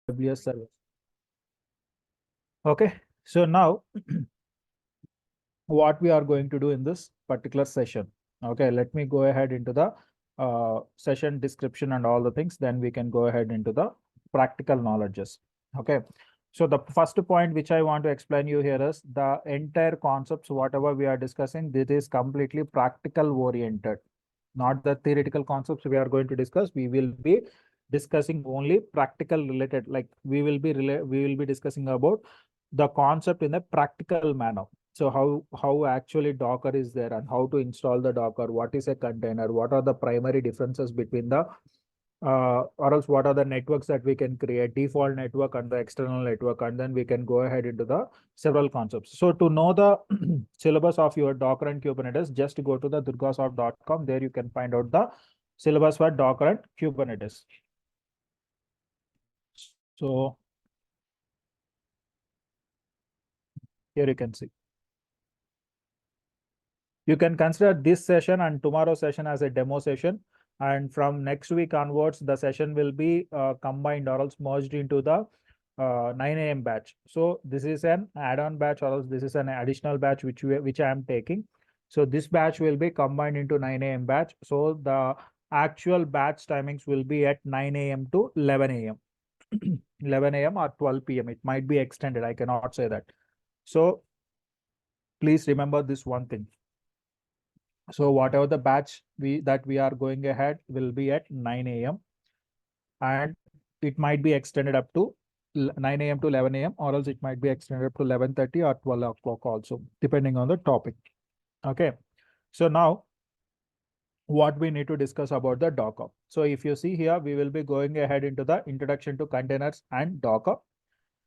AWS service. Okay, so now what we are going to do in this particular session. Okay, let me go ahead into the session description and all the things, then we can go ahead into the practical knowledges. Okay, so the first point which I want to explain you here is the entire concepts, whatever we are discussing, this is completely practical oriented, not the theoretical concepts we are going to discuss. We will be discussing only practical related, like we will be discussing about the concept in a practical manner. So how actually Docker is there and how to install the Docker, what is a container, what are the primary differences between the or else what are the networks that we can create, default network and the external network, and then we can go ahead into the several concepts. So to know the syllabus of your Docker and Kubernetes, just go to the durgasoft.com. There you can find out the syllabus for Docker and Kubernetes. So here you can see. You can consider this session and tomorrow's session as a demo session. And from next week onwards, the session will be combined or else merged into the 9 a.m. batch. So this is an add-on batch, or else this is an additional batch which I am taking. So this batch will be combined into 9 a.m. batch. So the actual batch timings will be at 9 a.m. to 11 a.m. 11 a.m. or 12 p.m. It might be extended. I cannot say that. So please remember this one thing. So whatever the batch we are going ahead will be at 9 a.m. and it might be extended up to 9 a.m. to 11 a.m. or else it might be extended up to 11:30 or 12 o'clock also, depending on the topic. Okay. So now what we need to discuss about the Docker. So if you see here, we will be going ahead into the introduction to containers and Docker.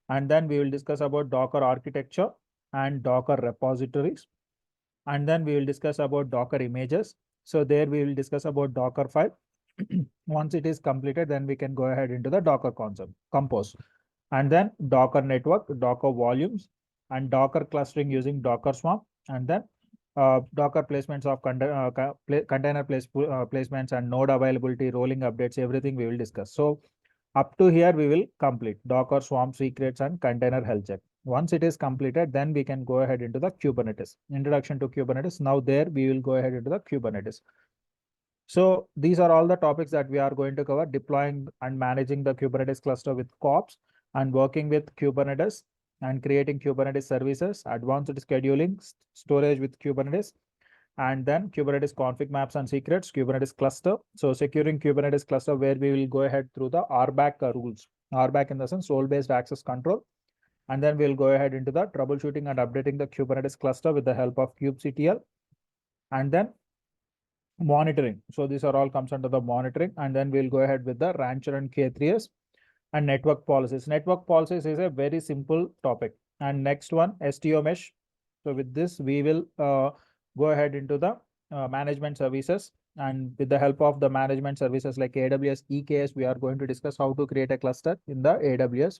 And then we will discuss about Docker architecture and Docker repositories. And then we will discuss about Docker images. So there we will discuss about Docker file. Once it is completed, then we can go ahead into the Docker concept, compose. And then Docker network, Docker volumes, and Docker clustering using Docker Swarm. And then Docker placements of container placements and node availability, rolling updates, everything we will discuss. So up to here, we will complete Docker Swarm secrets and container health check. Once it is completed, then we can go ahead into the Kubernetes. Introduction to Kubernetes. Now there we will go ahead into the Kubernetes. So these are all the topics that we are going to cover: deploying and managing the Kubernetes cluster with kops, and working with Kubernetes and creating Kubernetes services, advanced scheduling, storage with Kubernetes, and then Kubernetes config maps and secrets, Kubernetes cluster. So securing Kubernetes cluster, where we will go ahead through the RBAC rules. RBAC in the sense role-based access control. And then we'll go ahead into the troubleshooting and updating the Kubernetes cluster with the help of kubectl. And then monitoring. So these are all comes under the monitoring. And then we'll go ahead with the Rancher and K3s and network policies. Network policies is a very simple topic. And next one, STO mesh. So with this, we will go ahead into the management services. And with the help of the management services like AWS EKS, we are going to discuss how to create a cluster in the AWS.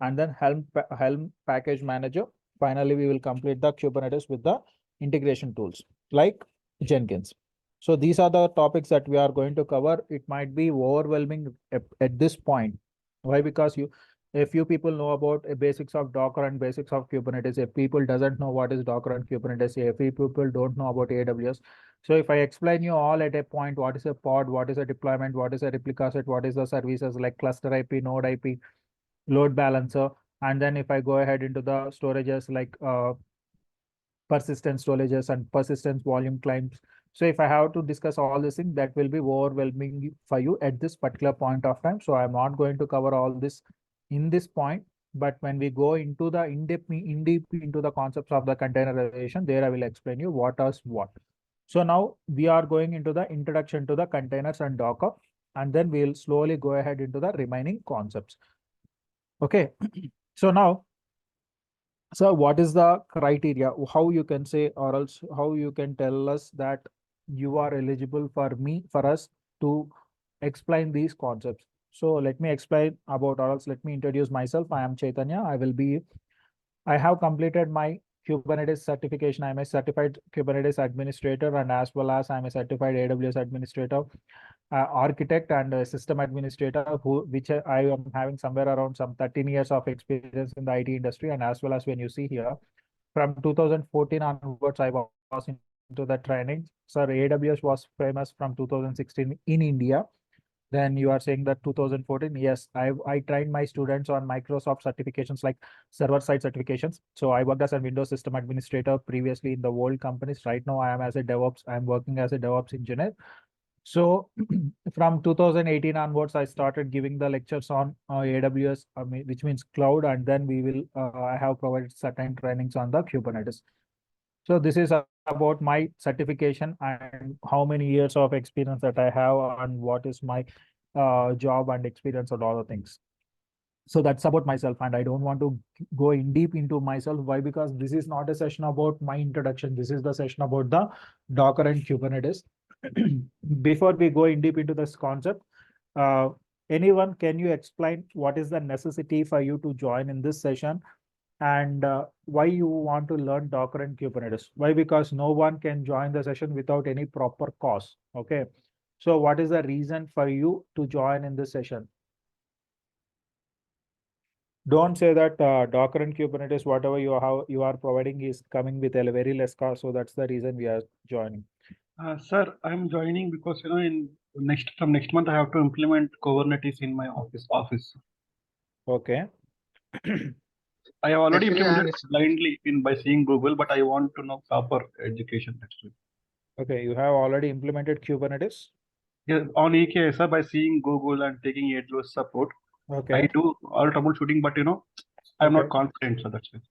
And then Helm package manager. Finally, we will complete the Kubernetes with the integration tools like Jenkins. So these are the topics that we are going to cover. It might be overwhelming at this point. Why? Because a few people know about a basics of Docker and basics of Kubernetes. If people doesn't know what is Docker and Kubernetes, a few people don't know about AWS. So if I explain you all at a point, what is a pod, what is a deployment, what is a replica set, what is the services like cluster IP, node IP, load balancer, and then if I go ahead into the storages like persistent storages and persistence volume claims. So if I have to discuss all these things, that will be overwhelming for you at this particular point of time. So I'm not going to cover all this in this point. But when we go into the in-depth into the concepts of the containerization, there I will explain you what is what. So now we are going into the introduction to the containers and Docker, and then we'll slowly go ahead into the remaining concepts. Okay, so now, so what is the criteria? How you can say, or else how you can tell us that you are eligible for us to explain these concepts? So let me explain about, or else let me introduce myself. I am Chaitanya. I have completed my Kubernetes certification. I'm a certified Kubernetes administrator, and as well as I'm a certified AWS administrator, architect, and a system administrator, which I am having somewhere around some 13 years of experience in the IT industry. And as well as when you see here, from 2014 onwards, I was into the training. Sir, AWS was famous from 2016 in India. Then you are saying that 2014. Yes, I trained my students on Microsoft certifications like server-side certifications. So I worked as a Windows system administrator previously in the world companies. Right now, I am as a DevOps. I'm working as a DevOps engineer. So from 2018 onwards, I started giving the lectures on AWS, which means cloud, and then I have provided certain trainings on the Kubernetes. So this is about my certification and how many years of experience that I have and what is my job and experience and all the things. So that's about myself, and I don't want to go in deep into myself. Why? Because this is not a session about my introduction. This is the session about the Docker and Kubernetes. Before we go in deep into this concept, anyone, can you explain what is the necessity for you to join in this session? And why you want to learn Docker and Kubernetes? Why? Because no one can join the session without any proper cause. Okay. So what is the reason for you to join in this session? Don't say that Docker and Kubernetes, whatever you are providing is coming with a very less cost. So that's the reason we are joining. Sir, I'm joining because from next month I have to implement Kubernetes in my office. Okay. I have already implemented blindly by seeing Google, but I want to know proper education actually. Okay, you have already implemented Kubernetes? Yeah, on EKS, sir, by seeing Google and taking AWS support. Okay. I do all troubleshooting, but I'm not confident, so that's it.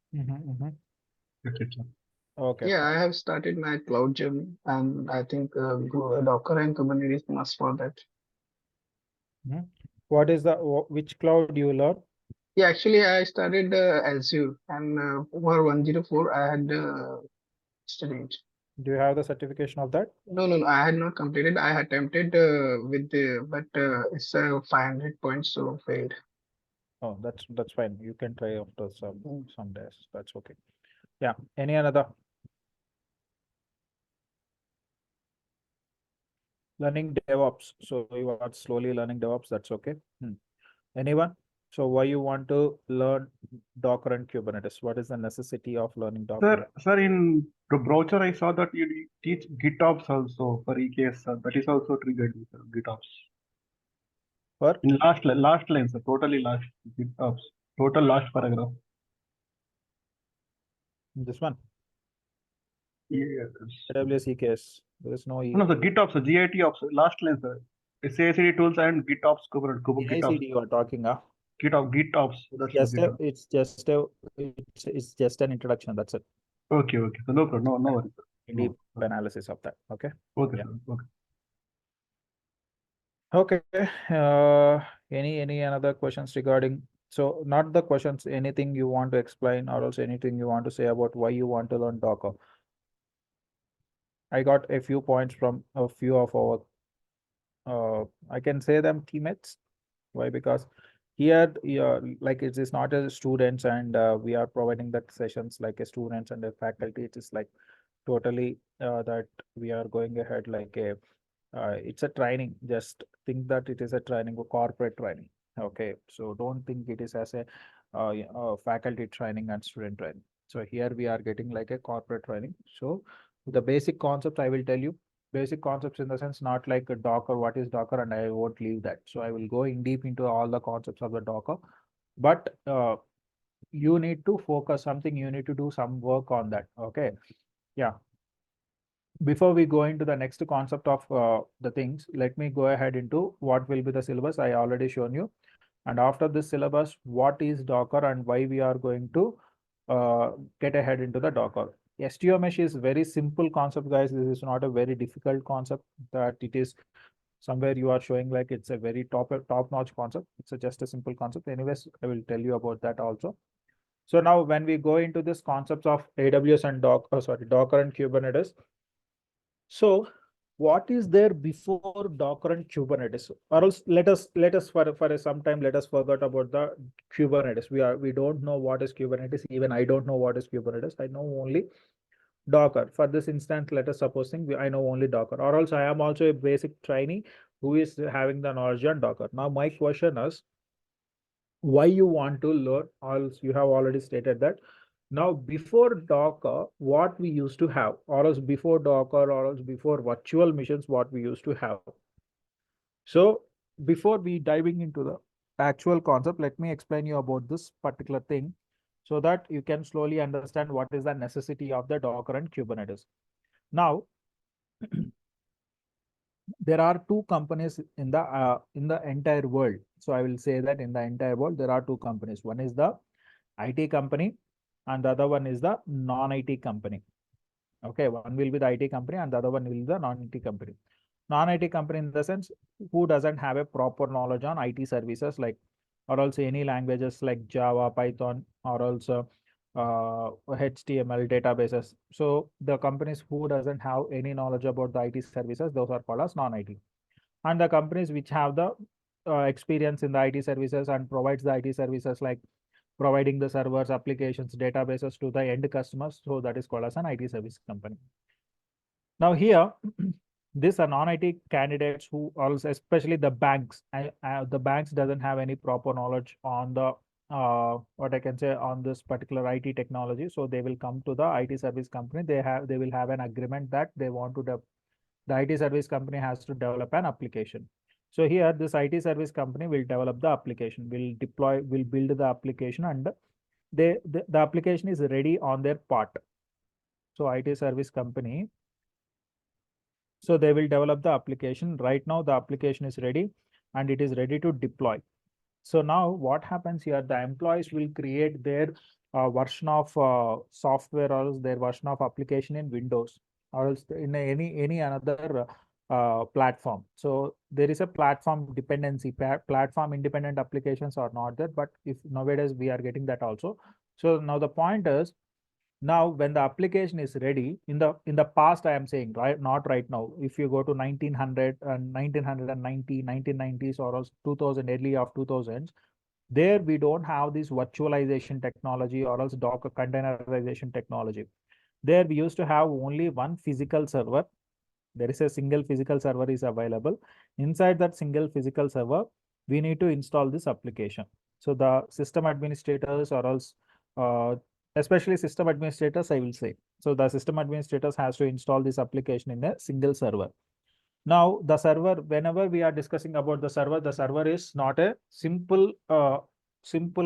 That's it, sir. Okay. Yeah, I have started my cloud journey, and I think Docker and Kubernetes must for that. What is which cloud you learn? Yeah, actually, I started Azure, and for 104, I had studied. Do you have the certification of that? No, I had not completed. I attempted but it's 500 points, so failed. Oh, that's fine. You can try after some days. That's okay. Yeah. Any another? Learning DevOps. So you are slowly learning DevOps. That's okay. Anyone? So why you want to learn Docker and Kubernetes? What is the necessity of learning Docker? Sir, in the brochure I saw that you teach GitOps also for EKS. Sir. That is also triggered GitOps. For? In last line, sir. Totally last GitOps. Total last paragraph. This one? Yes. AWS EKS. There is no No, the GitOps, the GITOps, last line, sir. CI/CD tools and GitOps Kubernetes. CI/CD you are talking, GitOps. It's just an introduction. That's it. Okay. So no problem. No worries. Deep analysis of that. Okay. Okay. Yeah. Okay. Any other questions regarding? So not the questions. Anything you want to explain, or also anything you want to say about why you want to learn Docker? I got a few points from a few of our. I can say them teammates. Why? Because here, like it is not as students, and we are providing that sessions like a students and a faculty. It is like totally that we are going ahead like a. It's a training. Just think that it is a training, a corporate training. Okay, so don't think it is as a faculty training and student training. So here we are getting like a corporate training. So the basic concept I will tell you. Basic concepts in the sense, not like a Docker, what is Docker, and I won't leave that. So I will go in deep into all the concepts of the Docker, but you need to focus something, you need to do some work on that. Okay. Yeah. Before we go into the next concept of the things, let me go ahead into what will be the syllabus. I already shown you. And after this syllabus, what is Docker and why we are going to get ahead into the Docker. STO mesh is very simple concept, guys. This is not a very difficult concept that it is somewhere you are showing like it's a very top-notch concept. It's just a simple concept. Anyways, I will tell you about that also. So now when we go into this concepts of AWS and Docker and Kubernetes. So what is there before Docker and Kubernetes? Or else let us for some time let us forget about the Kubernetes. We don't know what is Kubernetes. Even I don't know what is Kubernetes. I know only Docker. For this instance, let us supposing I know only Docker. Or else I am also a basic trainee who is having the knowledge on Docker. Now my question is, why you want to learn? Or else you have already stated that. Now, before Docker, what we used to have, or else before Docker, or else before virtual machines, what we used to have. So, before we diving into the actual concept, let me explain you about this particular thing so that you can slowly understand what is the necessity of the Docker and Kubernetes. Now, there are two companies in the entire world. So I will say that in the entire world, there are two companies. One is the IT company and the other one is the non-IT company. Okay, one will be the IT company and the other one will be the non-IT company. Non-IT company in the sense who doesn't have a proper knowledge on IT services, like or also any languages like Java, Python, or also HTML databases. So the companies who doesn't have any knowledge about the IT services, those are called as non-IT. And the companies which have the experience in the IT services and provides the IT services like providing the servers, applications, databases to the end customers. So that is called as an IT service company. Now here, these are non-IT candidates who also, especially the banks, the banks doesn't have any proper knowledge on the what I can say on this particular IT technology. So they will come to the IT service company. They will have an agreement that they want to the IT service company has to develop an application. So here this IT service company will develop the application, will build the application, and the application is ready on their part. So IT service company, so they will develop the application. Right now the application is ready and it is ready to deploy. So now what happens here, the employees will create their version of software or else their version of application in Windows or else in any another platform. So there is a platform dependency. Platform independent applications are not there, but if nowadays we are getting that also. So now the point is, now when the application is ready, in the past I am saying, right, not right now. If you go to 1900 and 1990, 1990s or else 2000, early of 2000s, there we don't have this virtualization technology or else Docker containerization technology. There we used to have only one physical server. There is a single physical server is available. Inside that single physical server, we need to install this application. So the system administrators or else especially system administrators, I will say. So the system administrators has to install this application in a single server. Now the server, whenever we are discussing about the server is not a simple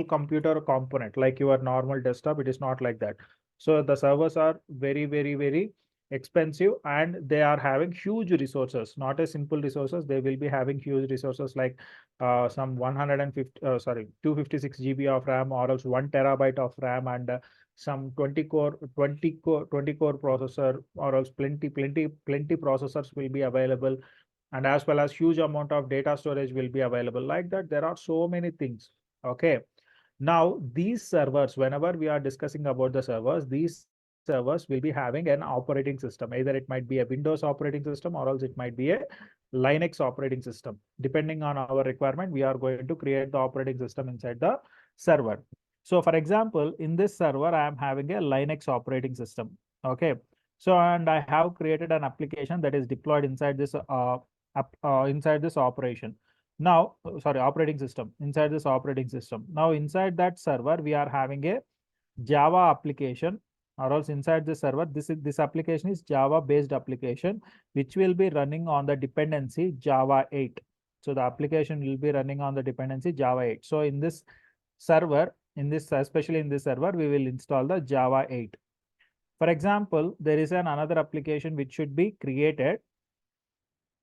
computer component like your normal desktop. It is not like that. So the servers are very expensive and they are having huge resources, not a simple resources. They will be having huge resources like some 256 GB of RAM or else 1 terabyte of RAM and some 20 core processor or else plenty processors will be available, and as well as huge amount of data storage will be available. Like that, there are so many things. Okay. Now these servers, whenever we are discussing about the servers, these servers will be having an operating system. Either it might be a Windows operating system or else it might be a Linux operating system. Depending on our requirement, we are going to create the operating system inside the server. So for example, in this server, I am having a Linux operating system. Okay. So, and I have created an application that is deployed inside this operation. Now, sorry, operating system, inside this operating system. Now, inside that server, we are having a Java application, or else inside the server, this application is Java based application, which will be running on the dependency Java 8. So the application will be running on the dependency Java 8. So in this server, especially in this server, we will install the Java 8. For example, there is another application which should be created.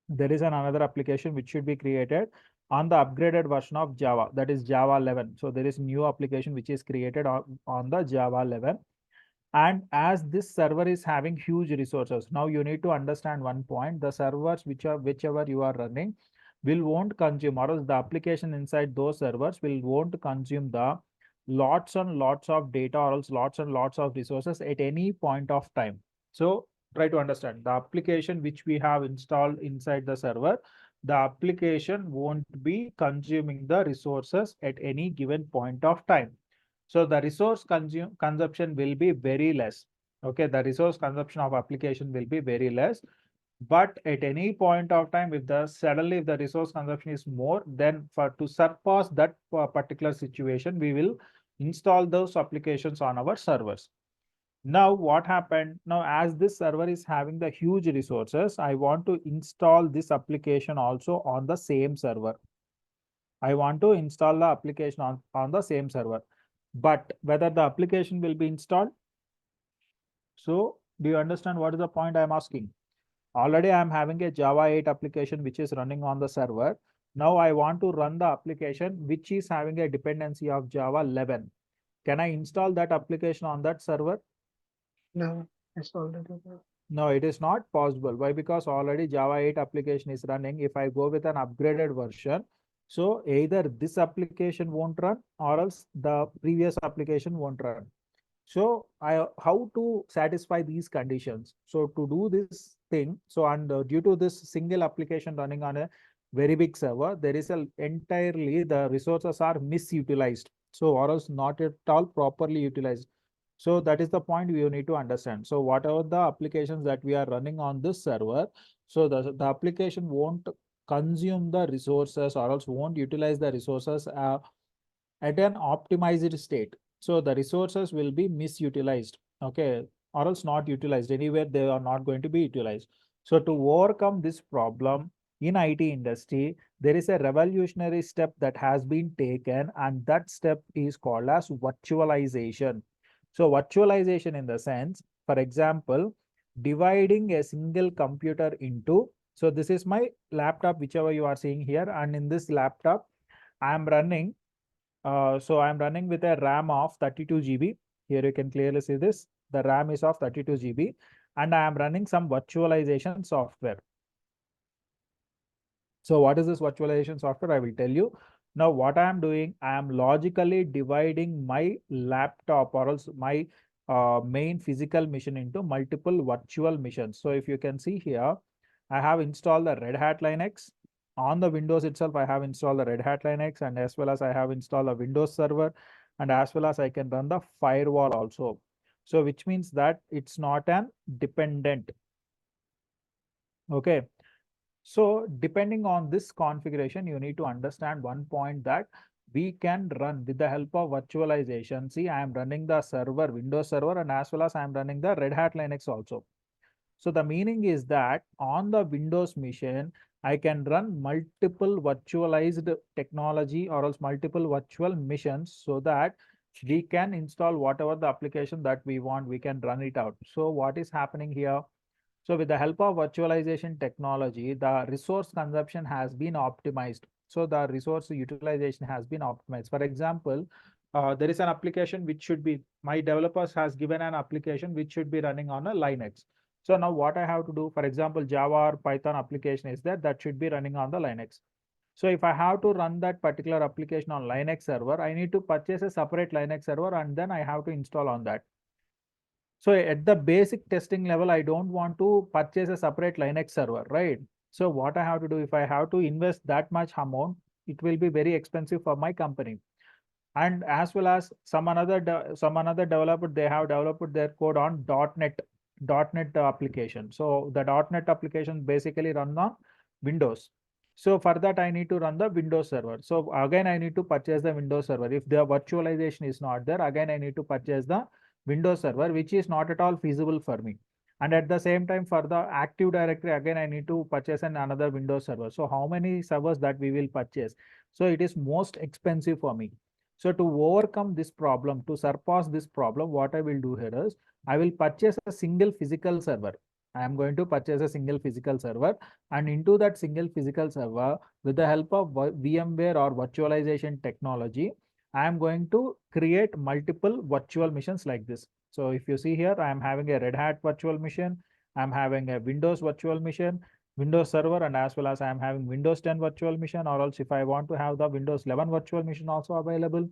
There is another application which should be created on the upgraded version of Java, that is Java 11. So there is new application which is created on the Java 11. And as this server is having huge resources, now you need to understand one point: the servers whichever you are running won't consume, or else the application inside those servers won't consume the lots and lots of data or else lots and lots of resources at any point of time. So Try to understand the application which we have installed inside the server. The application won't be consuming the resources at any given point of time. So the resource consumption will be very less. Okay, the resource consumption of application will be very less. But at any point of time, if suddenly if the resource consumption is more, then to surpass that particular situation, we will install those applications on our servers. Now what happened? Now as this server is having the huge resources, I want to install this application also on the same server. I want to install the application on the same server. But whether the application will be installed? So do you understand what is the point I'm asking? Already I'm having a Java 8 application which is running on the server. Now I want to run the application which is having a dependency of Java 11. Can I install that application on that server? No, it's already there. No, it is not possible. Why? Because already Java 8 application is running. If I go with an upgraded version, so either this application won't run or else the previous application won't run. So how to satisfy these conditions? So to do this thing, so and due to this single application running on a very big server, there is entirely the resources are misutilized. So or else not at all properly utilized. So that is the point we need to understand. So whatever the applications that we are running on this server, so the application won't consume the resources or else won't utilize the resources at an optimized state. So the resources will be misutilized, okay, or else not utilized. Anywhere they are not going to be utilized. So to overcome this problem in IT industry, there is a revolutionary step that has been taken, and that step is called as virtualization. So virtualization in the sense, for example, dividing a single computer into, so this is my laptop, whichever you are seeing here, and in this laptop, I am running so I'm running with a RAM of 32 GB. Here you can clearly see this. The RAM is of 32 GB and I am running some virtualization software. So what is this virtualization software? I will tell you. Now what I am doing, I am logically dividing my laptop or else my main physical machine into multiple virtual machines. So if you can see here, I have installed the Red Hat Linux. On the Windows itself, I have installed the Red Hat Linux, and as well as I have installed a Windows server, and as well as I can run the firewall also. So which means that it's not an dependent. Okay. So depending on this configuration, you need to understand one point that we can run with the help of virtualization. See, I am running the server, Windows server, and as well as I am running the Red Hat Linux also. So the meaning is that on the Windows machine, I can run multiple virtualized technology or else multiple virtual missions so that we can install whatever the application that we want, we can run it out. So what is happening here? So with the help of virtualization technology, the resource consumption has been optimized. So the resource utilization has been optimized. For example, there is an application which should be, my developers has given an application which should be running on a Linux. So now what I have to do, for example, Java or Python application is that should be running on the Linux. So if I have to run that particular application on Linux server, I need to purchase a separate Linux server and then I have to install on that. So at the basic testing level, I don't want to purchase a separate Linux server, right? So what I have to do, if I have to invest that much amount, it will be very expensive for my company. And as well as some another developer, they have developed their code on .NET application. So the .NET application basically run on Windows. So for that, I need to run the Windows server. So again, I need to purchase the Windows server. If the virtualization is not there, again, I need to purchase the Windows server, which is not at all feasible for me. And at the same time, for the Active Directory, again, I need to purchase another Windows server. So how many servers that we will purchase? So it is most expensive for me. So to overcome this problem, to surpass this problem, what I will do here is I will purchase a single physical server. I am going to purchase a single physical server, and into that single physical server, with the help of VMware or virtualization technology, I am going to create multiple virtual machines like this. So if you see here, I am having a Red Hat virtual machine. I'm having a Windows virtual machine, Windows server, and as well as I am having Windows 10 virtual machine, or else if I want to have the Windows 11 virtual machine also available.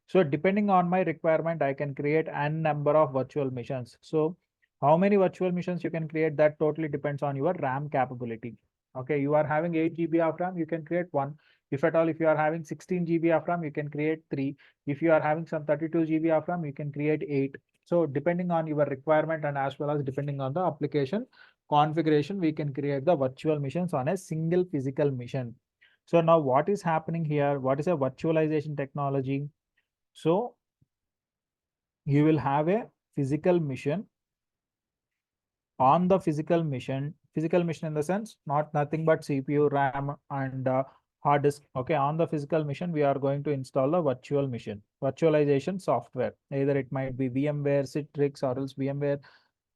So depending on my requirement, I can create n number of virtual machines. So How many virtual machines you can create, that totally depends on your RAM capability. Okay, you are having 8 GB of RAM, you can create one. If at all, if you are having 16 GB of RAM, you can create three. If you are having some 32 GB of RAM, you can create eight. So depending on your requirement and as well as depending on the application configuration, we can create the virtual machines on a single physical machine. So now what is happening here? What is a virtualization technology? So you will have a physical machine. On the physical machine in the sense, nothing but CPU, RAM, and hard disk. Okay, on the physical machine, we are going to install a virtual machine, virtualization software. Either it might be VMware, Citrix, or else VMware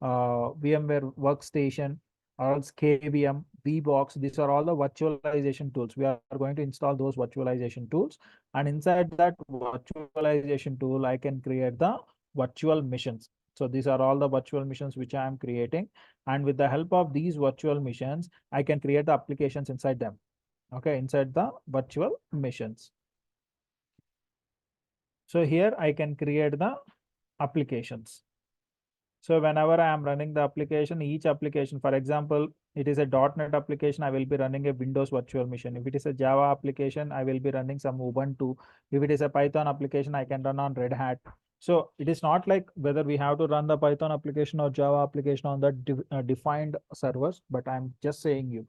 Workstation, or else KVM, VBox. These are all the virtualization tools. We are going to install those virtualization tools, and inside that virtualization tool, I can create the virtual machines. So these are all the virtual machines which I am creating. And with the help of these virtual machines, I can create the applications inside them. Okay, inside the virtual machines. So here I can create the applications. So whenever I am running the application, each application, for example, it is a .NET application, I will be running a Windows virtual machine. If it is a Java application, I will be running some Ubuntu. If it is a Python application, I can run on Red Hat. So it is not like whether we have to run the Python application or Java application on the defined servers, but I'm just saying you.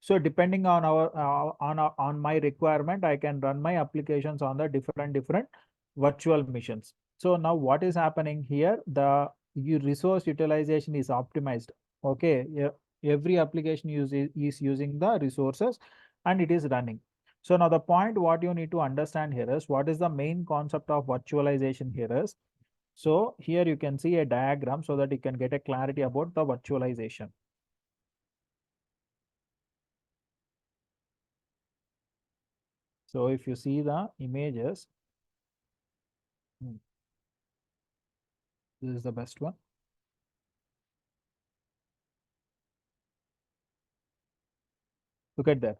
So depending on on my requirement, I can run my applications on the different virtual machines. So now what is happening here? The resource utilization is optimized. Okay, every application is using the resources and it is running. So now the point what you need to understand here is what is the main concept of virtualization here is. So here you can see a diagram so that you can get a clarity about the virtualization. So if you see the images, this is the best one. Look at that.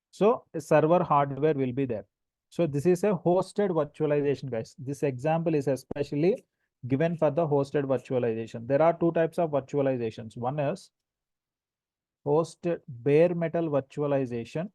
So a server hardware will be there. So this is a hosted virtualization, guys. This example is especially given for the hosted virtualization. There are two types of virtualizations. One is hosted bare metal virtualization.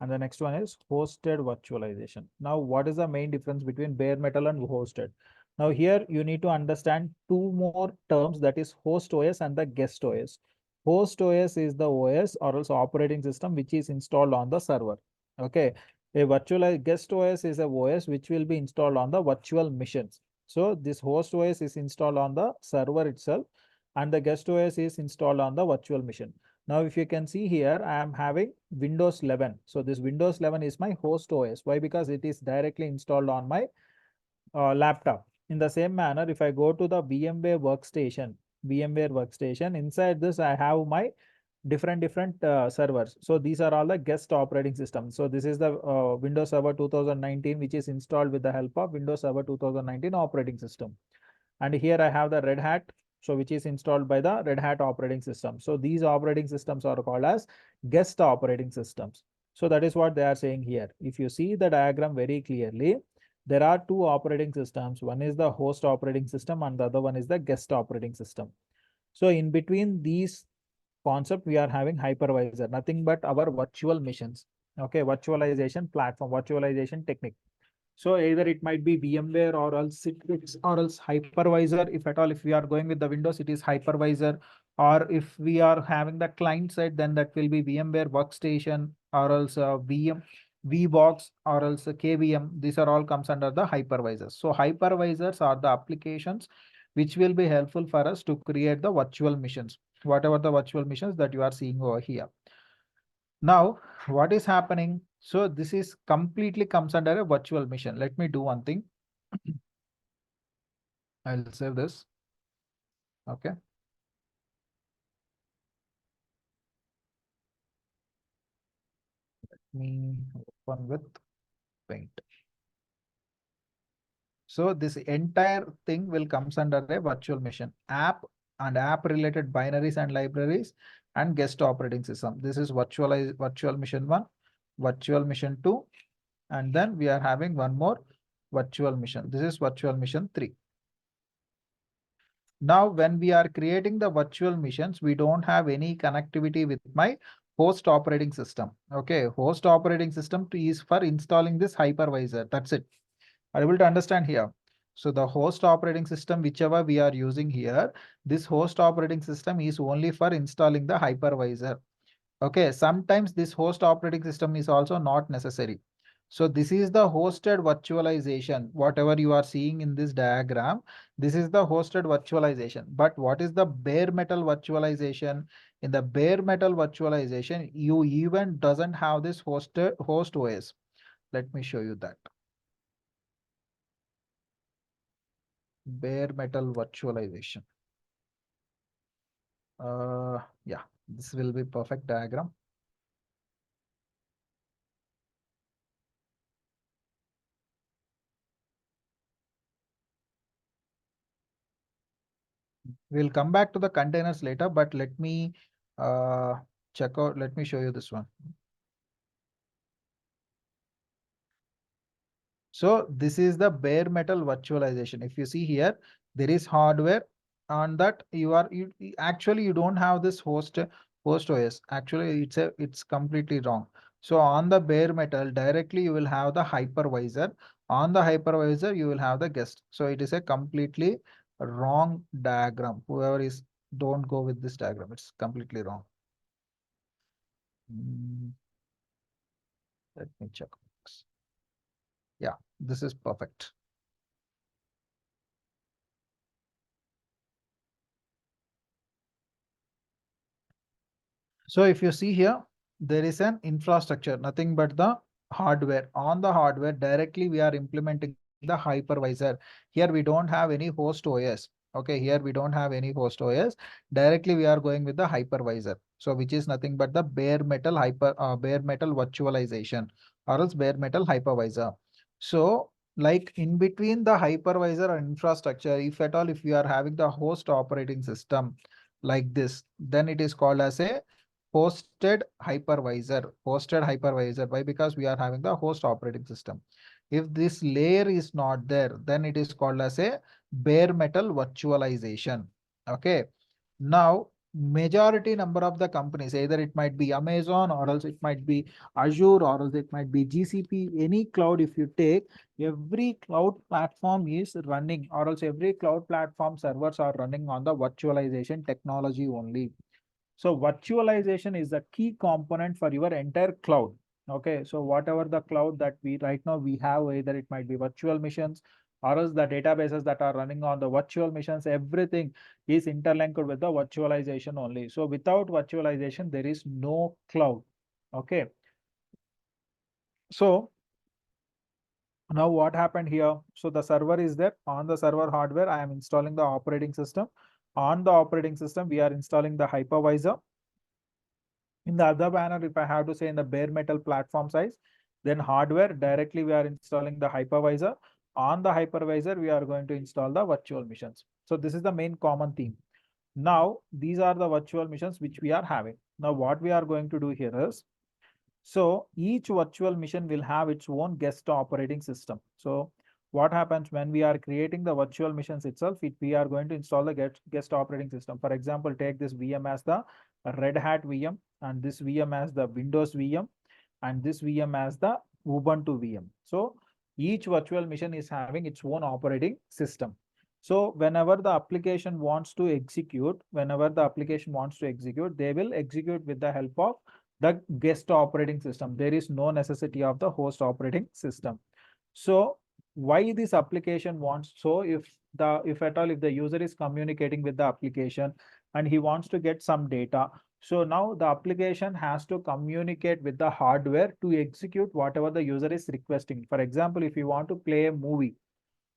And the next one is hosted virtualization. Now, what is the main difference between bare metal and hosted? Now, here you need to understand two more terms, that is host OS and the guest OS. Host OS is the OS or else operating system which is installed on the server. Okay, a virtualized guest OS is a OS which will be installed on the virtual machines. So this host OS is installed on the server itself and the guest OS is installed on the virtual machine. Now, if you can see here, I am having Windows 11. So this Windows 11 is my host OS. Why? Because it is directly installed on my laptop. In the same manner, if I go to the VMware workstation, inside this, I have my different servers. So these are all the guest operating systems. So this is the Windows Server 2019, which is installed with the help of Windows Server 2019 operating system. And here I have the Red Hat, so which is installed by the Red Hat operating system. So these operating systems are called as guest operating systems. So that is what they are saying here. If you see the diagram very clearly, there are two operating systems. One is the host operating system and the other one is the guest operating system. So in between these concept, we are having hypervisor, nothing but our virtual machines. Okay, virtualization platform, virtualization technique. So either it might be VMware or else Citrix or else hypervisor. If at all, if we are going with the Windows, it is hypervisor. Or if we are having the client side, then that will be VMware Workstation or else VBox or else KVM. These are all comes under the hypervisors. So hypervisors are the applications which will be helpful for us to create the virtual machines, whatever the virtual machines that you are seeing over here. Now, what is happening? So this is completely comes under a virtual machine. Let me do one thing. I'll save this. Okay. Let me open with Paint. So this entire thing will comes under a virtual machine. App and app related binaries and libraries and guest operating system. This is virtual machine 1, virtual machine 2, and then we are having one more virtual machine. This is virtual machine 3. Now, when we are creating the virtual machines, we don't have any connectivity with my host operating system. Okay, host operating system is for installing this hypervisor. That's it. Are you able to understand here? So the host operating system, whichever we are using here, this host operating system is only for installing the hypervisor. Okay, sometimes this host operating system is also not necessary. So this is the hosted virtualization. Whatever you are seeing in this diagram, this is the hosted virtualization. But what is the bare metal virtualization? In the bare metal virtualization, you even doesn't have this host OS. Let me show you that. Bare metal virtualization. Yeah, this will be perfect diagram. We'll come back to the containers later, but let me check out. Let me show you this one. So this is the bare metal virtualization. If you see here, there is hardware on that actually you don't have this host OS. Actually, it's completely wrong. So on the bare metal, directly you will have the hypervisor. On the hypervisor, you will have the guest. So it is a completely wrong diagram. Whoever is, don't go with this diagram. It's completely wrong. Let me check. Yeah, this is perfect. So if you see here, there is an infrastructure, nothing but the hardware. On the hardware, directly we are implementing the hypervisor. Here we don't have any host OS. Okay, here we don't have any host OS. Directly we are going with the hypervisor. So which is nothing but the bare metal virtualization or else bare metal hypervisor. So like in between the hypervisor and infrastructure, if at all, if we are having the host operating system like this, then it is called as a hosted hypervisor. Why? Because we are having the host operating system. If this layer is not there, then it is called as a bare metal virtualization. Okay, now majority number of the companies, either it might be Amazon or else it might be Azure or else it might be GCP, any cloud. If you take, every cloud platform is running or else every cloud platform servers are running on the virtualization technology only. So virtualization is the key component for your entire cloud. Okay, so whatever the cloud that we right now we have, either it might be virtual machines or else the databases that are running on the virtual machines, everything is interlinked with the virtualization only. So without virtualization, there is no cloud. Okay. So now what happened here? So the server is there. On the server hardware, I am installing the operating system. On the operating system, we are installing the hypervisor. In the other banner, if I have to say in the bare metal platform size, then hardware, directly we are installing the hypervisor. On the hypervisor, we are going to install the virtual machines. So this is the main common theme. Now, these are the virtual machines which we are having. Now, what we are going to do here is, so each virtual machine will have its own guest operating system. So what happens when we are creating the virtual machines itself, we are going to install the guest operating system. For example, take this VM as the Red Hat VM and this VM as the Windows VM and this VM as the Ubuntu VM. So each virtual machine is having its own operating system. So whenever the application wants to execute, they will execute with the help of the guest operating system. There is no necessity of the host operating system. So why this application wants, so if at all if the user is communicating with the application and he wants to get some data, so now the application has to communicate with the hardware to execute whatever the user is requesting. For example, if you want to play a movie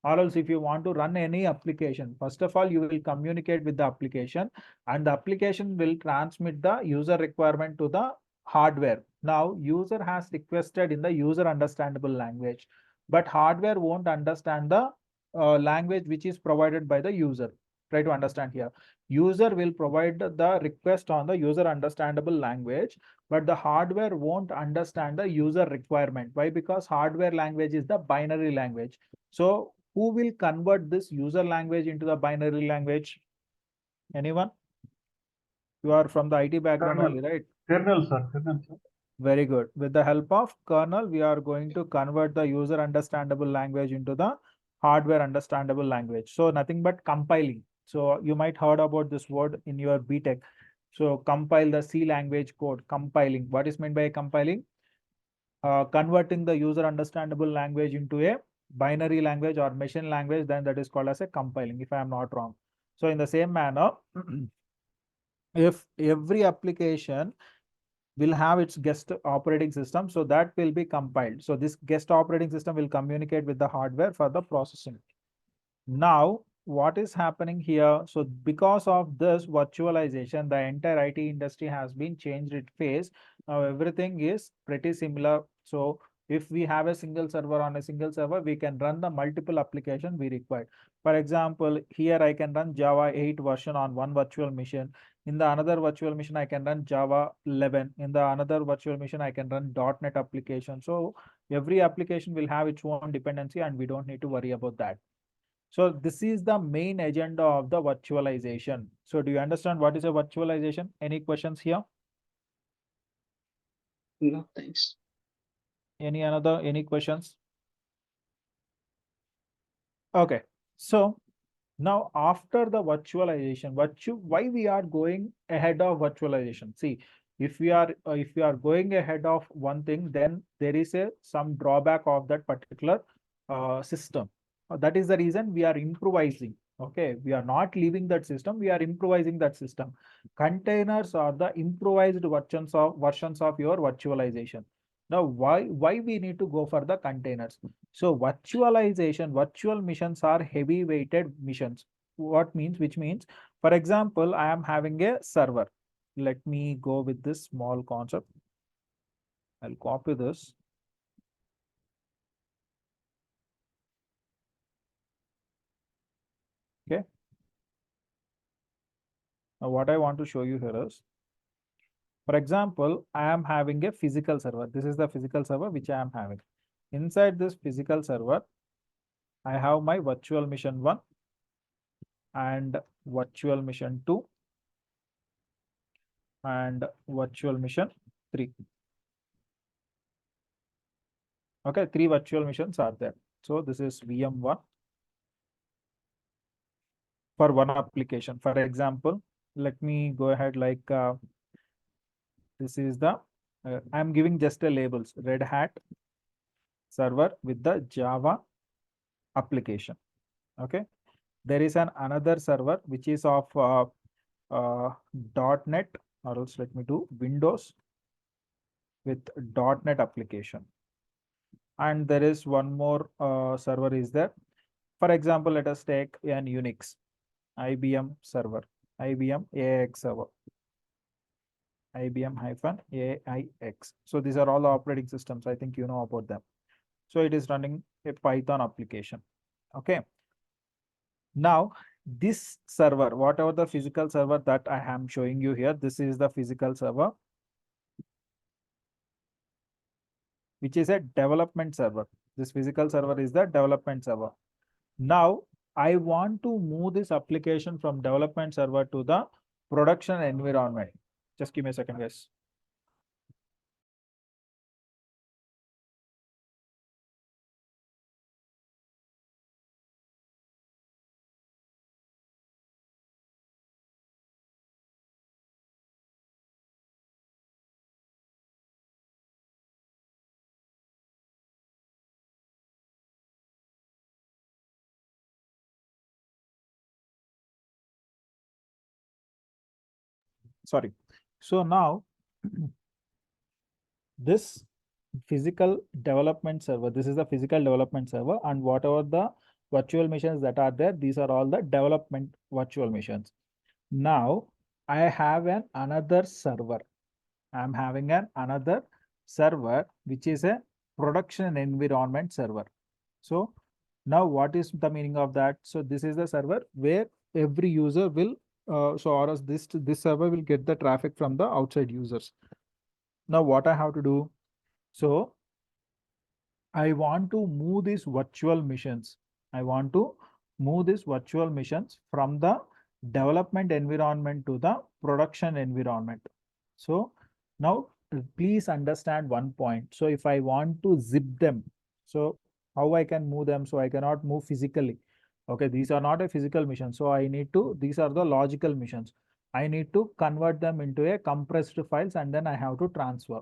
or else if you want to run any application, first of all you will communicate with the application and the application will transmit the user requirement to the hardware. Now user has requested in the user understandable language, but hardware won't understand the language which is provided by the user. Try to understand here. User will provide the request on the user understandable language, but the hardware won't understand the user requirement. Why? Because hardware language is the binary language. So who will convert this user language into the binary language? Anyone? You are from the IT background Kernel. only, right? Kernel, sir. Kernel, sir. Very good. With the help of kernel, we are going to convert the user understandable language into the hardware understandable language. So nothing but compiling. So you might heard about this word in your BTech. So compile the C language code, compiling. What is meant by compiling? Converting the user understandable language into a binary language or machine language, then that is called as a compiling, if I am not wrong. So in the same manner, if every application will have its guest operating system, so that will be compiled. So this guest operating system will communicate with the hardware for the processing. Now, what is happening here? So because of this virtualization, the entire IT industry has been changed its phase. Now everything is pretty similar. So if we have a single server on a single server, we can run the multiple application we require. For example, here I can run Java 8 version on one virtual machine. In the another virtual machine, I can run Java 11. In the another virtual machine, I can run .NET application. So every application will have its own dependency and we don't need to worry about that. So this is the main agenda of the virtualization. So do you understand what is a virtualization? Any questions here? No, thanks. Any questions? Okay. So now after the virtualization, why we are going ahead of virtualization? See, if we are going ahead of one thing, then there is some drawback of that particular system. That is the reason we are improvising. Okay, we are not leaving that system, we are improvising that system. Containers are the improvised versions of your virtualization. Now, why we need to go for the containers? So virtualization, virtual missions are heavy weighted missions. Which means, for example, I am having a server. Let me go with this small concept. I'll copy this. Okay. Now what I want to show you here is, for example, I am having a physical server. This is the physical server which I am having. Inside this physical server, I have my virtual machine 1 and virtual machine 2 and virtual machine 3. Okay, 3 virtual machines are there. So this is VM1 for one application. For example, let me go ahead like this is the I'm giving just a labels Red Hat server with the Java application. Okay, there is another server which is of .NET, or else let me do Windows with .NET application. And there is one more server is there. For example, let us take an Unix IBM server, IBM AIX server, IBM-AIX. So these are all the operating systems. I think you know about them. So it is running a Python application. Okay. Now this server, whatever the physical server that I am showing you here, this is the physical server, which is a development server. This physical server is the development server. Now I want to move this application from development server to the production environment. Just give me a second, guys. Sorry. So now this physical development server, this is the physical development server, and whatever the virtual machines that are there, these are all the development virtual machines. Now I have another server. I'm having another server which is a production environment server. So now what is the meaning of that? So this is the server where every user will or else this server will get the traffic from the outside users. Now what I have to do? So I want to move these virtual machines. I want to move these virtual machines from the development environment to the production environment. So now please understand one point. So if I want to zip them, so how I can move them? So I cannot move physically. Okay, these are not a physical mission. So I need to, these are the logical missions. I need to convert them into a compressed files and then I have to transfer.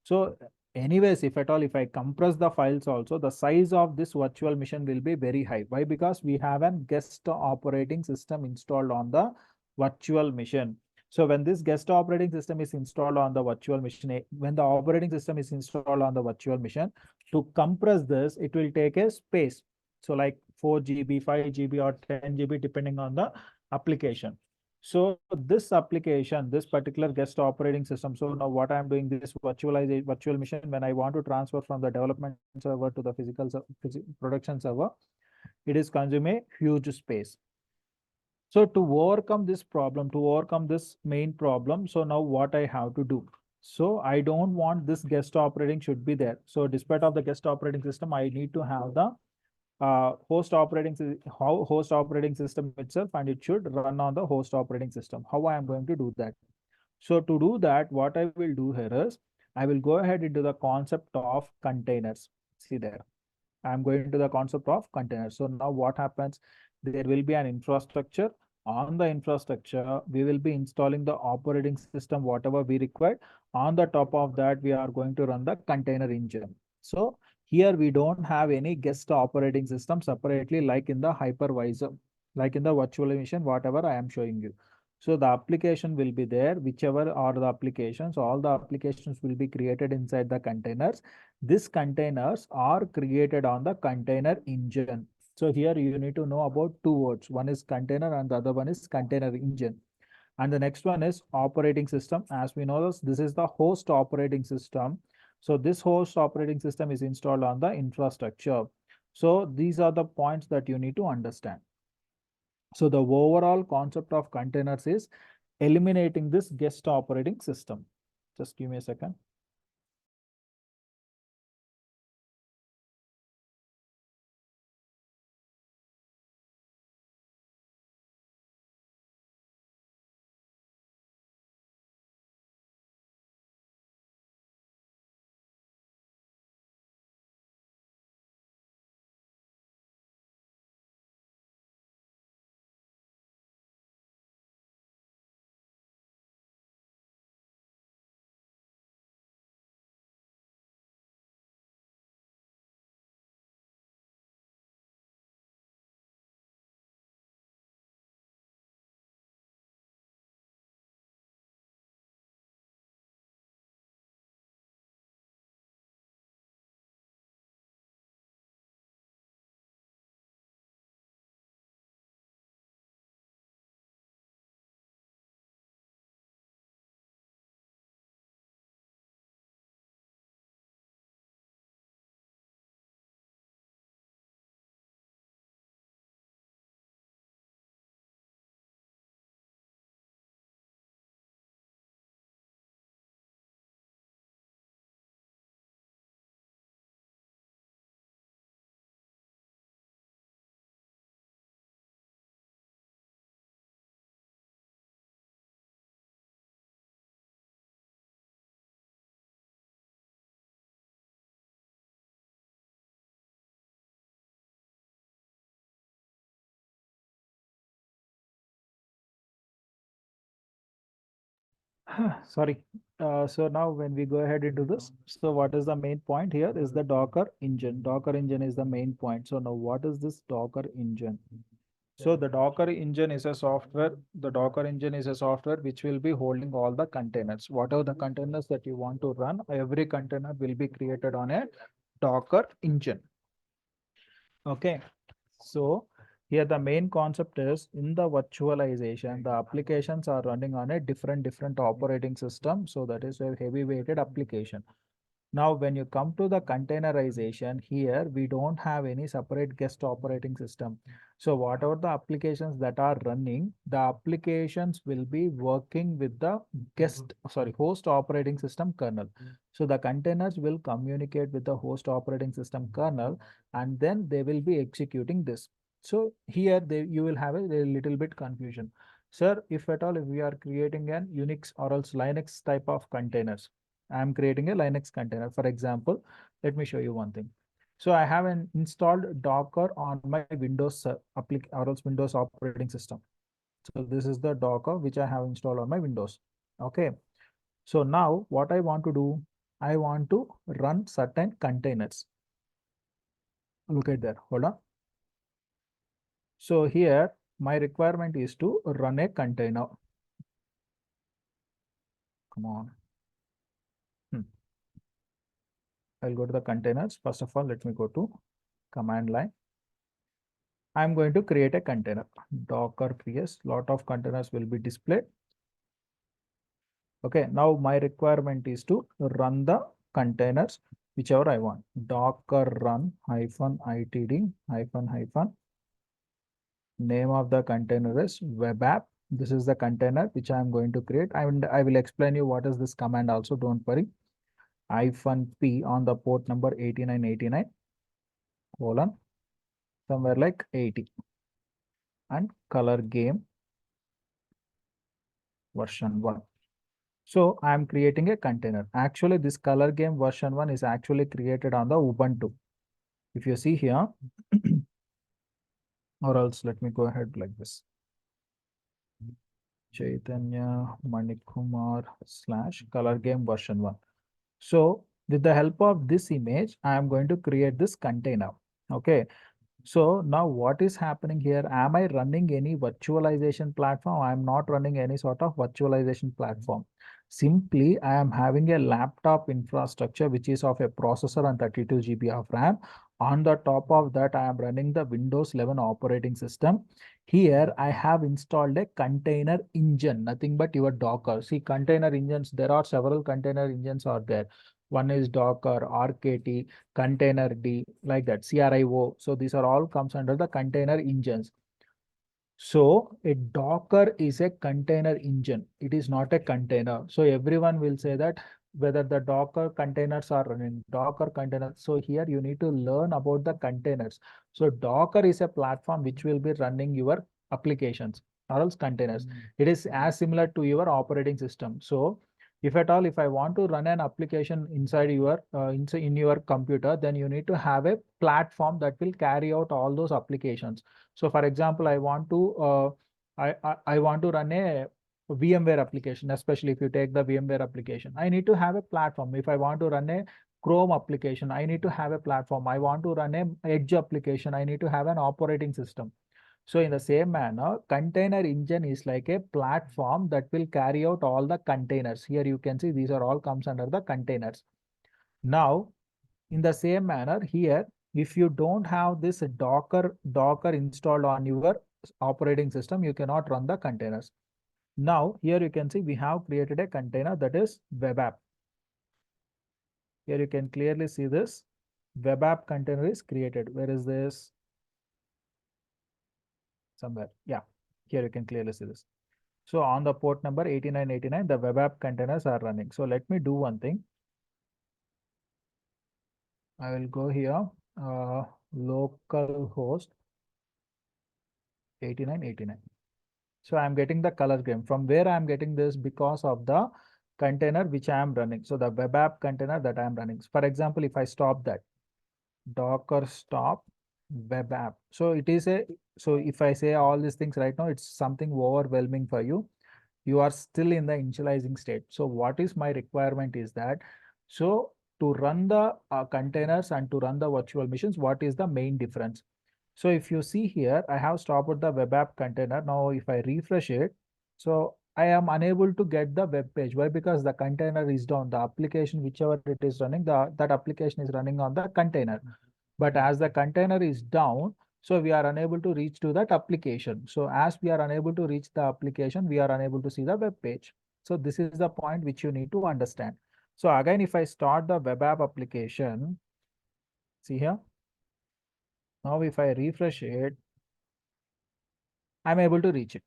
So anyways, if at all, if I compress the files also, the size of this virtual machine will be very high. Why? Because we have an guest operating system installed on the virtual machine. So when this guest operating system is installed on the virtual machine, when the operating system is installed on the virtual machine, to compress this, it will take a space. So like 4 GB, 5 GB or 10 GB, depending on the application. So this application, this particular guest operating system. So now what I'm doing, this virtualization, virtual machine, when I want to transfer from the development server to the physical production server, it is consuming a huge space. So to overcome this problem, to overcome this main problem, so now what I have to do? So I don't want this guest operating should be there. So despite of the guest operating system, I need to have the host operating system itself, and it should run on the host operating system. How I am going to do that? So to do that, what I will do here is I will go ahead into the concept of containers. See there, I'm going to the concept of containers. So now what happens? There will be an infrastructure. On the infrastructure, we will be installing the operating system, whatever we require. On the top of that, we are going to run the container engine. So here we don't have any guest operating system separately, like in the hypervisor, like in the virtual machine, whatever I am showing you. So the application will be there, whichever are the applications, all the applications will be created inside the containers. These containers are created on the container engine. So here you need to know about two words. One is container and the other one is container engine. And the next one is operating system. As we know, this is the host operating system. So this host operating system is installed on the infrastructure. So these are the points that you need to understand. So the overall concept of containers is eliminating this guest operating system. Just give me a second. Sorry. So now when we go ahead into this, so what is the main point here is the Docker engine. Docker engine is the main point. So now what is this Docker engine? So the Docker engine is a software. The Docker engine is a software which will be holding all the containers. Whatever the containers that you want to run, every container will be created on a Docker engine. Okay. So here the main concept is in the virtualization, the applications are running on a different operating system. So that is a heavy weighted application. Now, when you come to the containerization, here we don't have any separate guest operating system. So whatever the applications that are running, the applications will be working with the host operating system kernel. So the containers will communicate with the host operating system kernel, and then they will be executing this. So here you will have a little bit confusion. Sir, if at all, if we are creating an Unix or else Linux type of containers, I'm creating a Linux container. For example, let me show you one thing. So I have an installed Docker on my Windows or else Windows operating system. So this is the Docker which I have installed on my Windows. Okay. So now what I want to do, I want to run certain containers. Look at that. Hold on. So here my requirement is to run a container. Come on. I'll go to the containers. First of all, let me go to command line. I'm going to create a container. Docker creates, lot of containers will be displayed. Okay, now my requirement is to run the containers, whichever I want. Docker run -itd --. Name of the container is web app. This is the container which I am going to create. I will explain you what is this command also, don't worry. -p on the port number 8989. Hold on. Somewhere like 80. And color game version 1. So I am creating a container. Actually, this color game version 1 is actually created on the Ubuntu. If you see here, or else let me go ahead like this. Chaitanya Manikumar / color game version 1. So with the help of this image, I am going to create this container. Okay. So now what is happening here? Am I running any virtualization platform? I am not running any sort of virtualization platform. Simply, I am having a laptop infrastructure which is of a processor and 32 GB of RAM. On the top of that, I am running the Windows 11 operating system. Here, I have installed a container engine, nothing but your Docker. See, container engines, there are several container engines are there. One is Docker, RKT, Containerd, like that, CRIO. So these are all comes under the container engines. So a Docker is a container engine. It is not a container. So everyone will say that whether the Docker containers are running Docker containers. So here you need to learn about the containers. So Docker is a platform which will be running your applications or else containers. It is as similar to your operating system. So if at all, if I want to run an application inside your in your computer, then you need to have a platform that will carry out all those applications. So for example, I want to run a VMware application, especially if you take the VMware application. I need to have a platform. If I want to run a Chrome application, I need to have a platform. I want to run a Edge application, I need to have an operating system. So in the same manner, container engine is like a platform that will carry out all the containers. Here you can see these are all comes under the containers. Now, in the same manner here, if you don't have this Docker installed on your operating system, you cannot run the containers. Now, here you can see we have created a container that is web app. Here you can clearly see this web app container is created. Where is this? Somewhere. Yeah, here you can clearly see this. So on the port number 8989, the web app containers are running. So let me do one thing. I will go here, localhost 8989. So I'm getting the color game. From where I'm getting this? Because of the container which I am running. So the web app container that I am running. For example, if I stop that, Docker stop web app. So it is so if I say all these things right now, it's something overwhelming for you. You are still in the initializing state. So what is my requirement is that, so to run the containers and to run the virtual machines, what is the main difference? So if you see here, I have stopped the web app container. Now, if I refresh it, so I am unable to get the web page. Why? Because the container is down. The application, whichever it is running, that application is running on the container. But as the container is down, so we are unable to reach to that application. So as we are unable to reach the application, we are unable to see the web page. So this is the point which you need to understand. So again, if I start the web app application, see here. Now if I refresh it, I'm able to reach it.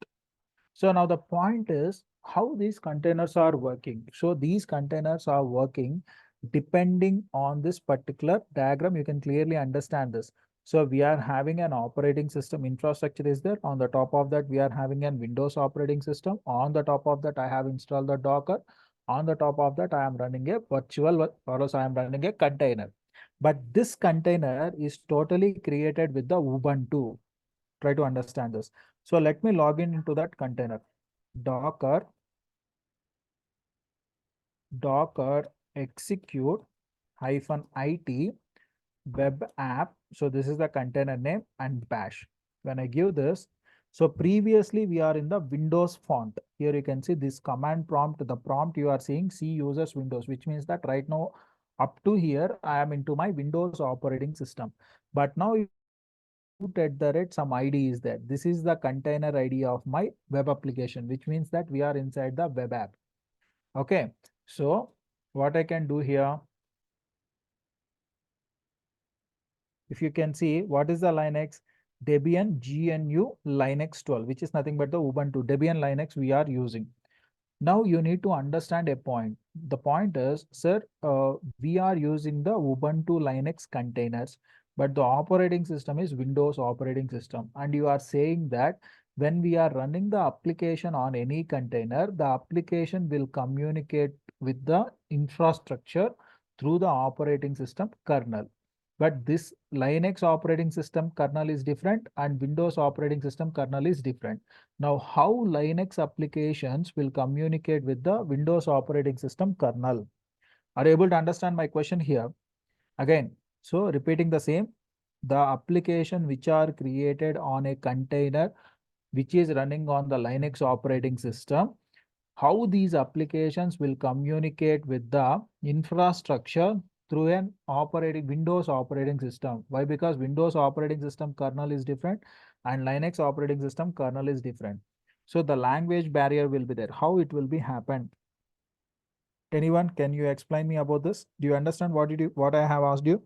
So now the point is how these containers are working. So these containers are working depending on this particular diagram. You can clearly understand this. So we are having an operating system infrastructure is there. On the top of that, we are having an Windows operating system. On the top of that, I have installed the Docker. On the top of that, I am running a virtual, or else I am running a container. But this container is totally created with the Ubuntu. Try to understand this. So let me log in into that container. Docker execute -it web app. So this is the container name and bash. When I give this, so previously we are in the Windows font. Here you can see this command prompt, the prompt you are seeing C users Windows, which means that right now up to here, I am into my Windows operating system. But now if at the rate some ID is there. This is the container ID of my web application, which means that we are inside the web app. Okay. So what I can do here, if you can see, what is the Linux? Debian GNU Linux 12, which is nothing but the Ubuntu Debian Linux we are using. Now you need to understand a point. The point is, sir, we are using the Ubuntu Linux containers, but the operating system is Windows operating system. And you are saying that when we are running the application on any container, the application will communicate with the infrastructure through the operating system kernel. But this Linux operating system kernel is different and Windows operating system kernel is different. Now, how Linux applications will communicate with the Windows operating system kernel? Are you able to understand my question here? Again, so repeating the same, the application which are created on a container which is running on the Linux operating system, how these applications will communicate with the infrastructure through an operating Windows operating system. Why? Because Windows operating system kernel is different and Linux operating system kernel is different. So the language barrier will be there. How it will be happen? Anyone, can you explain me about this? Do you understand what I have asked you?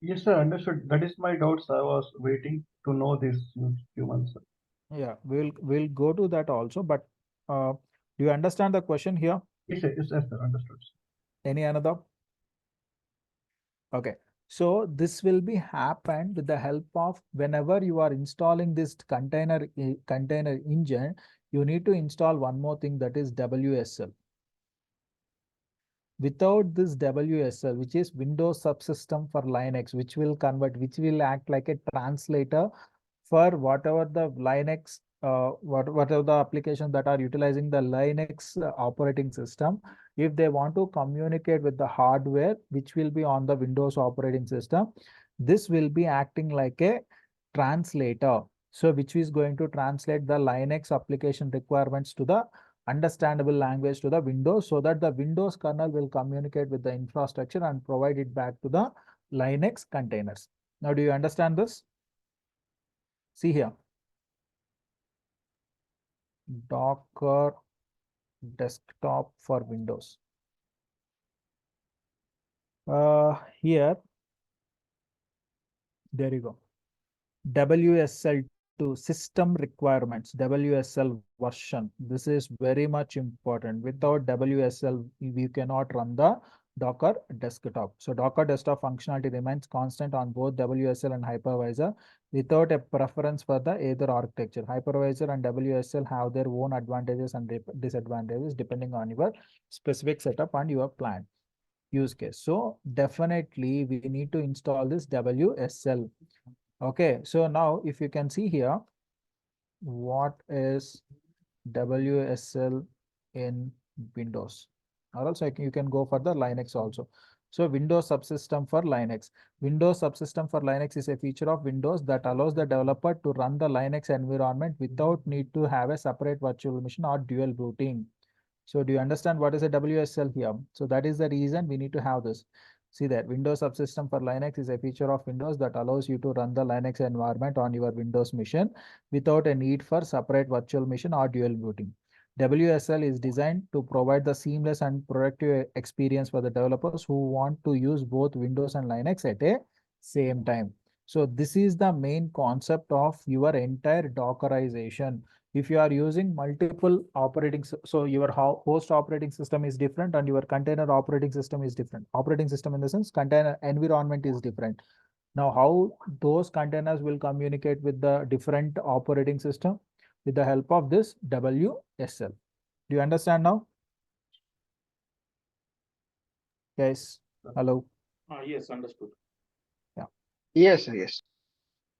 Yes, sir, understood. That is my doubts. I was waiting to know this in few months. Yeah, we'll go to that also, but do you understand the question here? Yes, sir, yes, sir, understood. Any another? Okay, so this will be happened with the help of whenever you are installing this container engine, you need to install one more thing, that is WSL. Without this WSL, which is Windows Subsystem for Linux, which will act like a translator for whatever the Linux, whatever the applications that are utilizing the Linux operating system, if they want to communicate with the hardware, which will be on the Windows operating system, this will be acting like a translator. So which is going to translate the Linux application requirements to the understandable language to the Windows, so that the Windows kernel will communicate with the infrastructure and provide it back to the Linux containers. Now, do you understand this? See here, Docker desktop for Windows. Here, there you go. WSL2 system requirements, WSL version. This is very much important. Without WSL, we cannot run the Docker desktop. So Docker desktop functionality remains constant on both WSL and hypervisor without a preference for the either architecture. Hypervisor and WSL have their own advantages and disadvantages depending on your specific setup and your plan use case. So definitely we need to install this WSL. Okay, so now if you can see here, what is WSL in Windows? Or else you can go for the Linux also. So Windows subsystem for Linux. Windows subsystem for Linux is a feature of Windows that allows the developer to run the Linux environment without need to have a separate virtual machine or dual booting. So do you understand what is a WSL here? So that is the reason we need to have this. See that Windows subsystem for Linux is a feature of Windows that allows you to run the Linux environment on your Windows machine without a need for separate virtual machine or dual booting. WSL is designed to provide the seamless and productive experience for the developers who want to use both Windows and Linux at a same time. So this is the main concept of your entire Dockerization. If you are using multiple so your host operating system is different and your container operating system is different. Operating system in the sense container environment is different. Now, how those containers will communicate with the different operating system with the help of this WSL. Do you understand now? Yes. Hello. Yes, understood. Yes, sir, yes.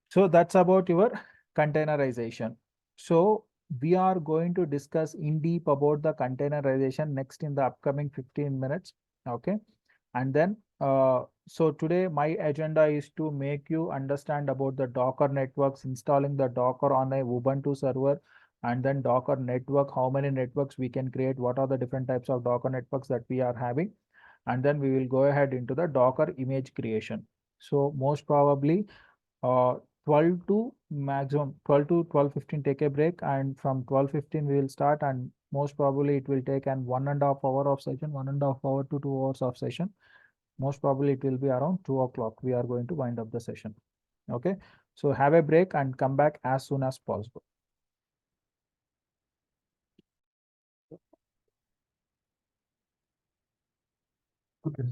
So that's about your containerization. So we are going to discuss in deep about the containerization next in the upcoming 15 minutes. Okay. And then, so today my agenda is to make you understand about the Docker networks, installing the Docker on a Ubuntu server, and then Docker network, how many networks we can create, what are the different types of Docker networks that we are having. And then we will go ahead into the Docker image creation. So most probably, 12 to maximum 12 to 12:15 take a break, and from 12:15 we will start, and most probably it will take an 1.5 hour of session, 1.5 hour to 2 hours of session. Most probably it will be around 2 o'clock. We are going to wind up the session. Okay. So have a break and come back as soon as possible. Okay.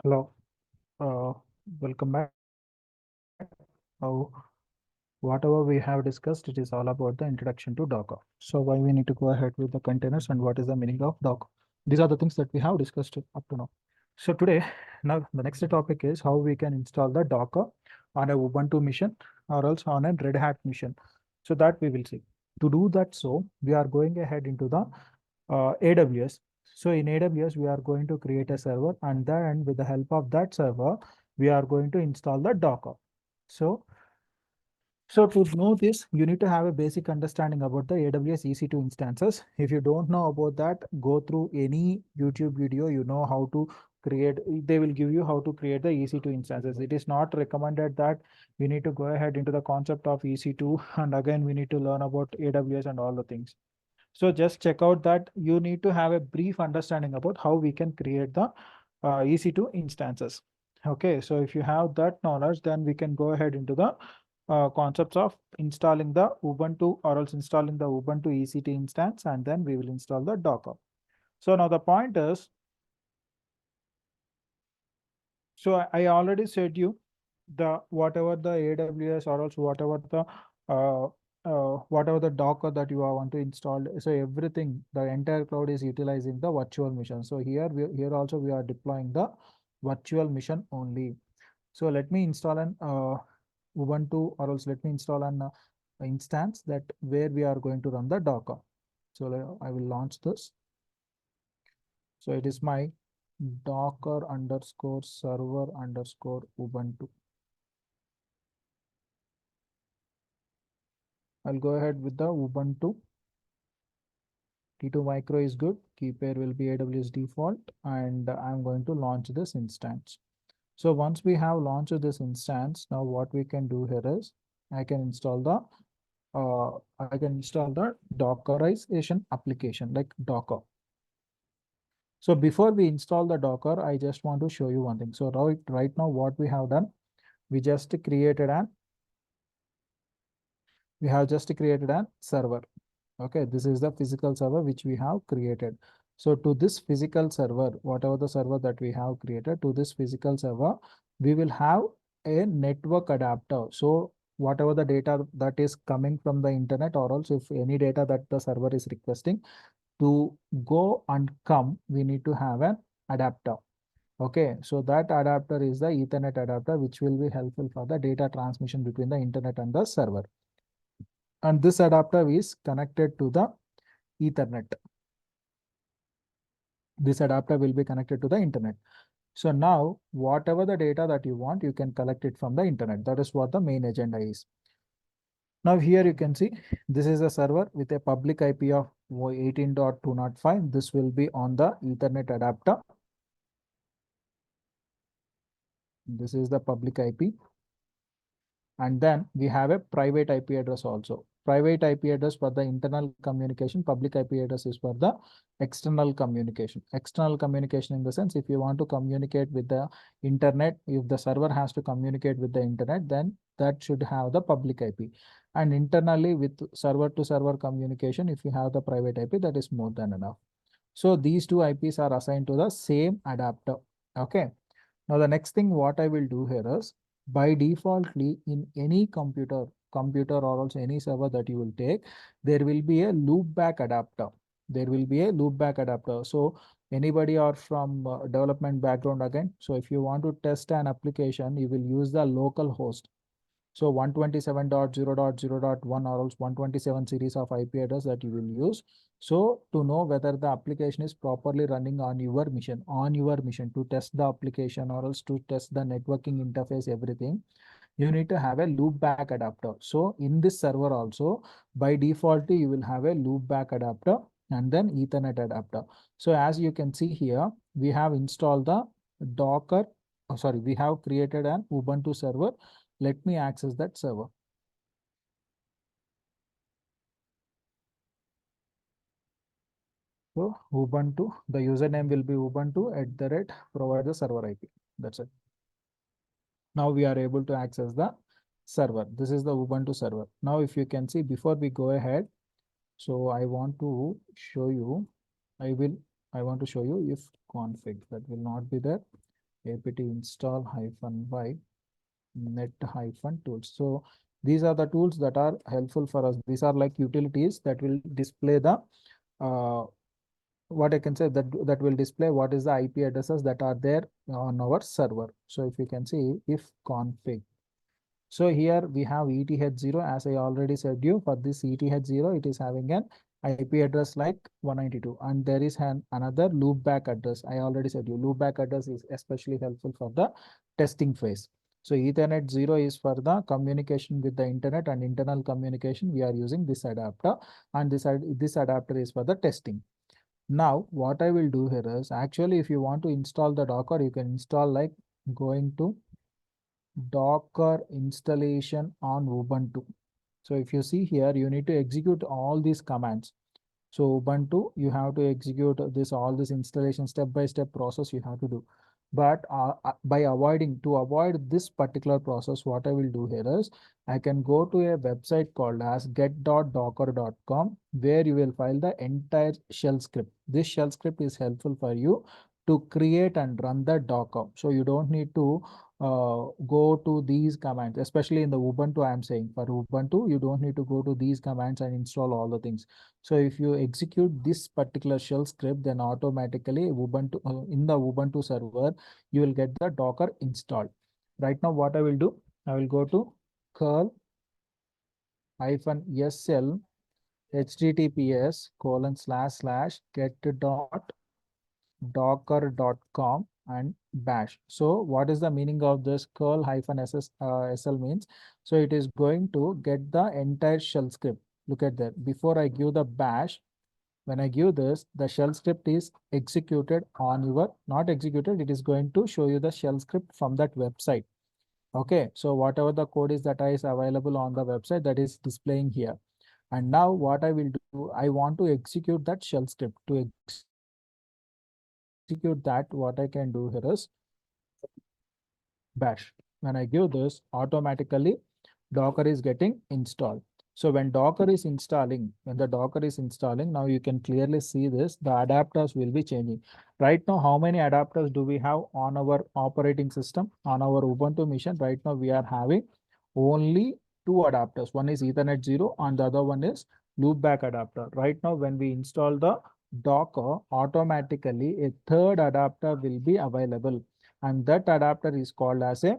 Hello, welcome back. Whatever we have discussed, it is all about the introduction to Docker. So why we need to go ahead with the containers and what is the meaning of Docker. These are the things that we have discussed up to now. So today, now the next topic is how we can install the Docker on a Ubuntu mission or else on a Red Hat mission. So that we will see. To do that, so we are going ahead into the AWS. So in AWS, we are going to create a server, and then with the help of that server, we are going to install the Docker. So to know this, you need to have a basic understanding about the AWS EC2 instances. If you don't know about that, go through any YouTube video, you know how to create, they will give you how to create the EC2 instances. It is not recommended that we need to go ahead into the concept of EC2 and again we need to learn about AWS and all the things. So just check out that you need to have a brief understanding about how we can create the EC2 instances. Okay, so if you have that knowledge, then we can go ahead into the concepts of installing the Ubuntu or else installing the Ubuntu EC2 instance, and then we will install the Docker. So now the point is, so I already said you the whatever the AWS or else whatever the Docker that you want to install. So everything, the entire cloud is utilizing the virtual machine. So here also we are deploying the virtual machine only. So let me install an Ubuntu or else let me install an instance that where we are going to run the Docker. So I will launch this. So it is my docker underscore server underscore Ubuntu. I'll go ahead with the Ubuntu. T2 micro is good. Key pair will be AWS default, and I'm going to launch this instance. So once we have launched this instance, now what we can do here is I can install the Dockerization application like Docker. So before we install the Docker, I just want to show you one thing. So right now what we have done, we have just created an server. Okay, this is the physical server which we have created. So to this physical server, whatever the server that we have created, to this physical server, we will have a network adapter. So whatever the data that is coming from the internet, or else if any data that the server is requesting to go and come, we need to have an adapter. Okay, so that adapter is the Ethernet adapter, which will be helpful for the data transmission between the internet and the server. And this adapter is connected to the Ethernet. This adapter will be connected to the internet. So now whatever the data that you want, you can collect it from the internet. That is what the main agenda is. Now here you can see this is a server with a public IP of 18.205. This will be on the Ethernet adapter. This is the public IP. And then we have a private IP address also. Private IP address for the internal communication, public IP address is for the external communication. External communication in the sense, if you want to communicate with the internet, if the server has to communicate with the internet, then that should have the public IP. And internally with server to server communication, if you have the private IP, that is more than enough. So these two IPs are assigned to the same adapter. Okay. Now the next thing what I will do here is, by defaultly in any computer or also any server that you will take, there will be a loopback adapter. So anybody are from development background again. So if you want to test an application, you will use the local host. So 127.0.0.1 or else 127 series of IP address that you will use. So to know whether the application is properly running on your mission, to test the application or else to test the networking interface, everything, you need to have a loopback adapter. So in this server also, by default, you will have a loopback adapter and then Ethernet adapter. So as you can see here, we have installed the Docker, we have created an Ubuntu server. Let me access that server. So Ubuntu, the username will be Ubuntu provide the server IP. That's it. Now we are able to access the server. This is the Ubuntu server. Now, if you can see, before we go ahead, so I want to show you, I want to show you if config that will not be there. apt install -y net-tools. So these are the tools that are helpful for us. These are like utilities that will display the what I can say that will display what is the IP addresses that are there on our server. So if you can see if config. So here we have ETH0, as I already said you, for this ETH0, it is having an IP address like 192, and there is another loopback address. I already said you, loopback address is especially helpful for the testing phase. So Ethernet 0 is for the communication with the internet and internal communication. We are using this adapter, and this adapter is for the testing. Now, what I will do here is, actually, if you want to install the Docker, you can install like going to Docker installation on Ubuntu. So if you see here, you need to execute all these commands. So Ubuntu, you have to execute all this installation step-by-step process you have to do. But to avoid this particular process, what I will do here is I can go to a website called as get.docker.com, where you will file the entire shell script. This shell script is helpful for you to create and run the Docker. So you don't need to go to these commands, especially in the Ubuntu. I'm saying for Ubuntu, you don't need to go to these commands and install all the things. So if you execute this particular shell script, then automatically Ubuntu in the Ubuntu server, you will get the Docker installed. Right now, what I will do, I will go to curl -sl https://get.docker.com and bash. So what is the meaning of this curl -sl means? So it is going to get the entire shell script. Look at that. Before I give the bash, when I give this, the shell script is executed on your, not executed, it is going to show you the shell script from that website. Okay, so whatever the code is that is available on the website, that is displaying here. And now what I will do, I want to execute that shell script. To execute that, what I can do here is bash. When I give this, automatically Docker is getting installed. So when Docker is installing, now you can clearly see this, the adapters will be changing. Right now, how many adapters do we have on our operating system, on our Ubuntu machine? Right now, we are having only two adapters. One is Ethernet 0 and the other one is loopback adapter. Right now, when we install the Docker, automatically a third adapter will be available, and that adapter is called as a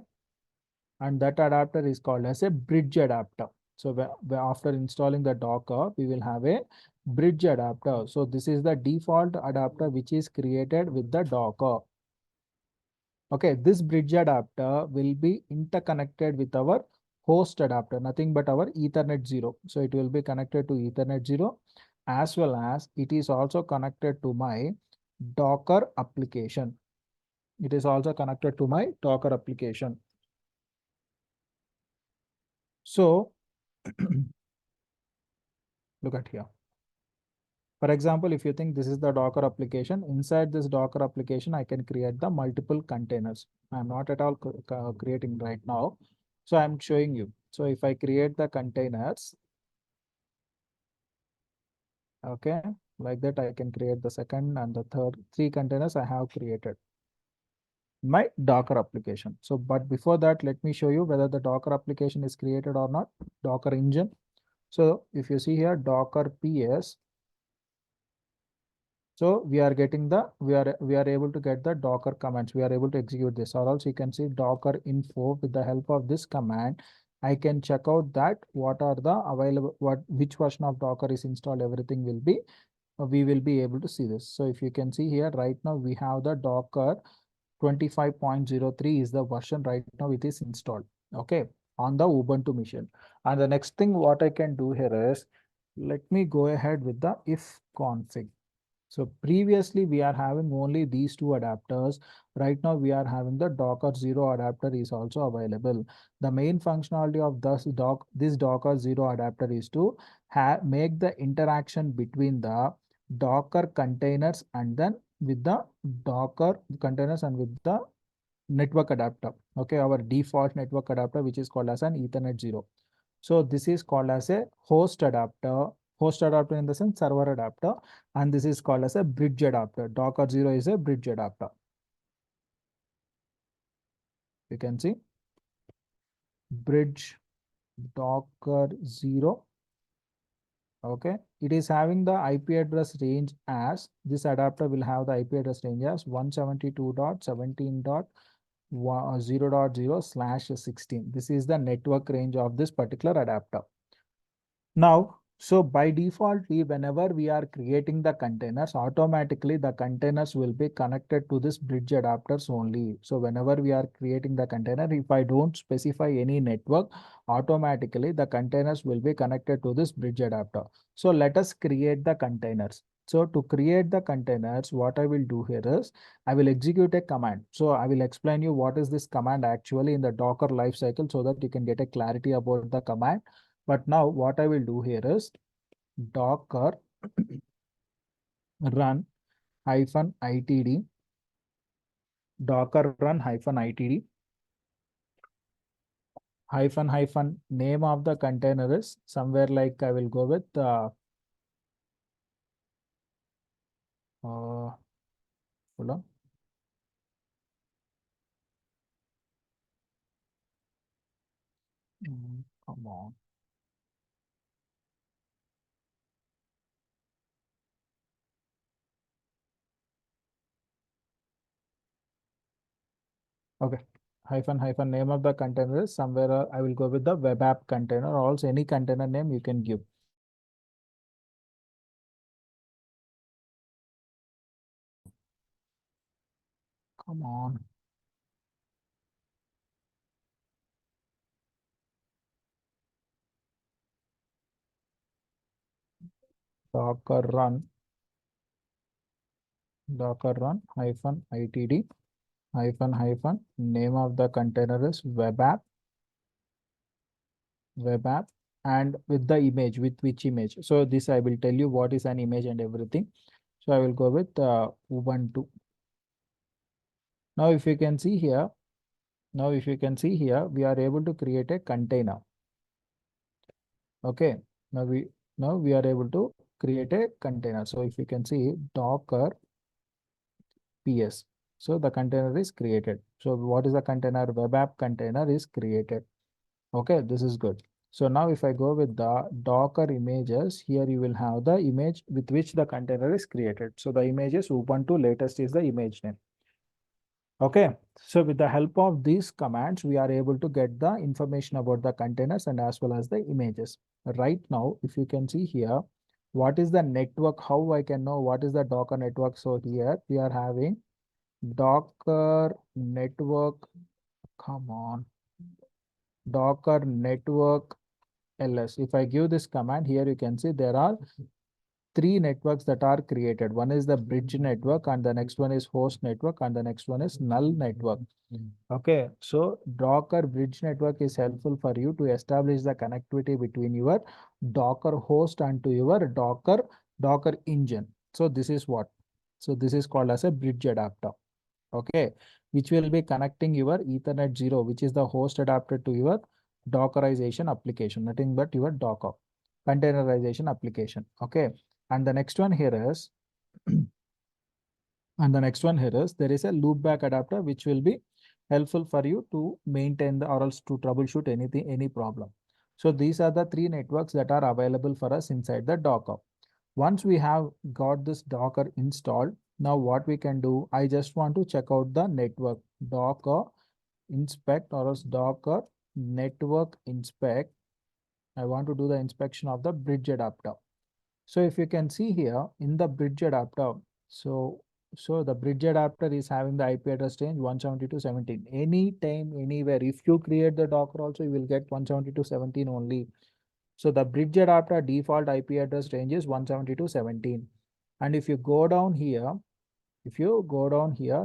bridge adapter. So after installing the Docker, we will have a bridge adapter. So this is the default adapter which is created with the Docker. Okay, this bridge adapter will be interconnected with our host adapter, nothing but our Ethernet 0. So it will be connected to Ethernet 0, as well as it is also connected to my Docker application. It is also connected to my Docker application. So look at here. For example, if you think this is the Docker application, inside this Docker application, I can create the multiple containers. I'm not at all creating right now. So I'm showing you. So if I create the containers, okay, like that, I can create the second and the third, three containers I have created my Docker application. So, but before that, let me show you whether the Docker application is created or not. Docker engine. So if you see here, Docker PS. So we are getting we are able to get the Docker commands. We are able to execute this, or else you can see Docker info. With the help of this command, I can check out that what are the available, which version of Docker is installed. Everything will be, we will be able to see this. So if you can see here, right now we have the Docker 25.03 is the version right now it is installed. Okay, on the Ubuntu machine. And the next thing what I can do here is, let me go ahead with the if config. So previously we are having only these two adapters. Right now we are having the Docker 0 adapter is also available. The main functionality of this Docker 0 adapter is to make the interaction between the Docker containers and then with the Docker containers and with the network adapter. Okay, our default network adapter, which is called as an Ethernet 0. So this is called as a host adapter in the sense server adapter, and this is called as a bridge adapter. Docker 0 is a bridge adapter. You can see bridge docker 0. Okay, it is having the IP address range as, this adapter will have the IP address range as 172.17.0.0/16. This is the network range of this particular adapter. Now, so by default, whenever we are creating the containers, automatically the containers will be connected to this bridge adapters only. So whenever we are creating the container, if I don't specify any network, automatically the containers will be connected to this bridge adapter. So let us create the containers. So to create the containers, what I will do here is I will execute a command. So I will explain you what is this command actually in the Docker lifecycle so that you can get a clarity about the command. But now what I will do here is docker run -itd, docker run -itd, name of the container is somewhere like I will go with hold on. Come on. Okay. Name of the container is somewhere I will go with the web app container, or also any container name you can give. Come on. Docker run -itd name of the container is web app, and with the image, with which image. So this I will tell you what is an image and everything. So I will go with Ubuntu. Now if you can see here, we are able to create a container. Okay, now we are able to create a container. So if you can see docker ps, so the container is created. So what is the container? Web app container is created. Okay, this is good. So now if I go with the Docker images, here you will have the image with which the container is created. So the image is Ubuntu latest is the image name. Okay, so with the help of these commands, we are able to get the information about the containers and as well as the images. Right now, if you can see here, what is the network? How I can know what is the Docker network? So here we are having Docker network. Come on. Docker network ls. If I give this command here, you can see there are 3 networks that are created. One is the bridge network, and the next one is host network, and the next one is null network. Okay, so Docker bridge network is helpful for you to establish the connectivity between your Docker host and to your Docker engine. So this is what. So this is called as a bridge adapter. Okay, which will be connecting your Ethernet 0, which is the host adapter, to your Dockerization application, nothing but your Docker containerization application. Okay, and the next one here is there is a loopback adapter which will be helpful for you to maintain the, or else to troubleshoot anything, any problem. So these are the 3 networks that are available for us inside the Docker. Once we have got this Docker installed, now what we can do, I just want to check out the network. Docker inspect, or else Docker network inspect. I want to do the inspection of the bridge adapter. So if you can see here in the bridge adapter, so the bridge adapter is having the IP address range 172.17. Anytime, anywhere, if you create the Docker also, you will get 172.17 only. So the bridge adapter default IP address range is 172.17. And if you go down here,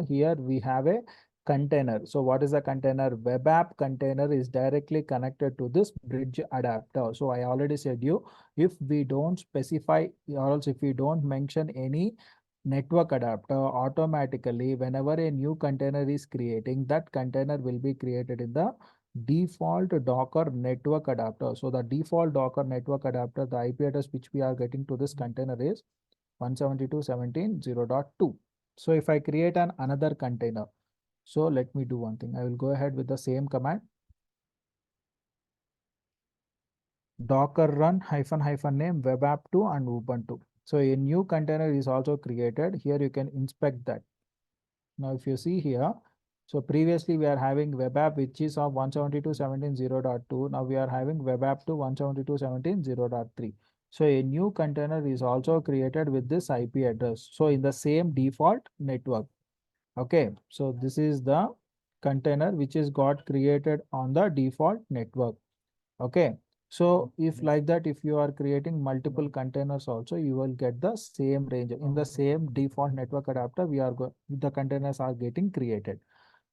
here we have a container. So what is a container? Web app container is directly connected to this bridge adapter. So I already said you, if we don't specify, or else if we don't mention any network adapter, automatically whenever a new container is creating, that container will be created in the default Docker network adapter. So the default Docker network adapter, the IP address which we are getting to this container is 172.17.0.2. So if I create another container, So let me do one thing. I will go ahead with the same command. Docker run --name web app2 and Ubuntu. So a new container is also created. Here you can inspect that. Now if you see here, so previously we are having web app which is of 172.17.0.2. Now we are having web app to 172.17.0.3. So a new container is also created with this IP address. So in the same default network. Okay, so this is the container which is got created on the default network. Okay, so if like that, if you are creating multiple containers also, you will get the same range in the same default network adapter. The containers are getting created.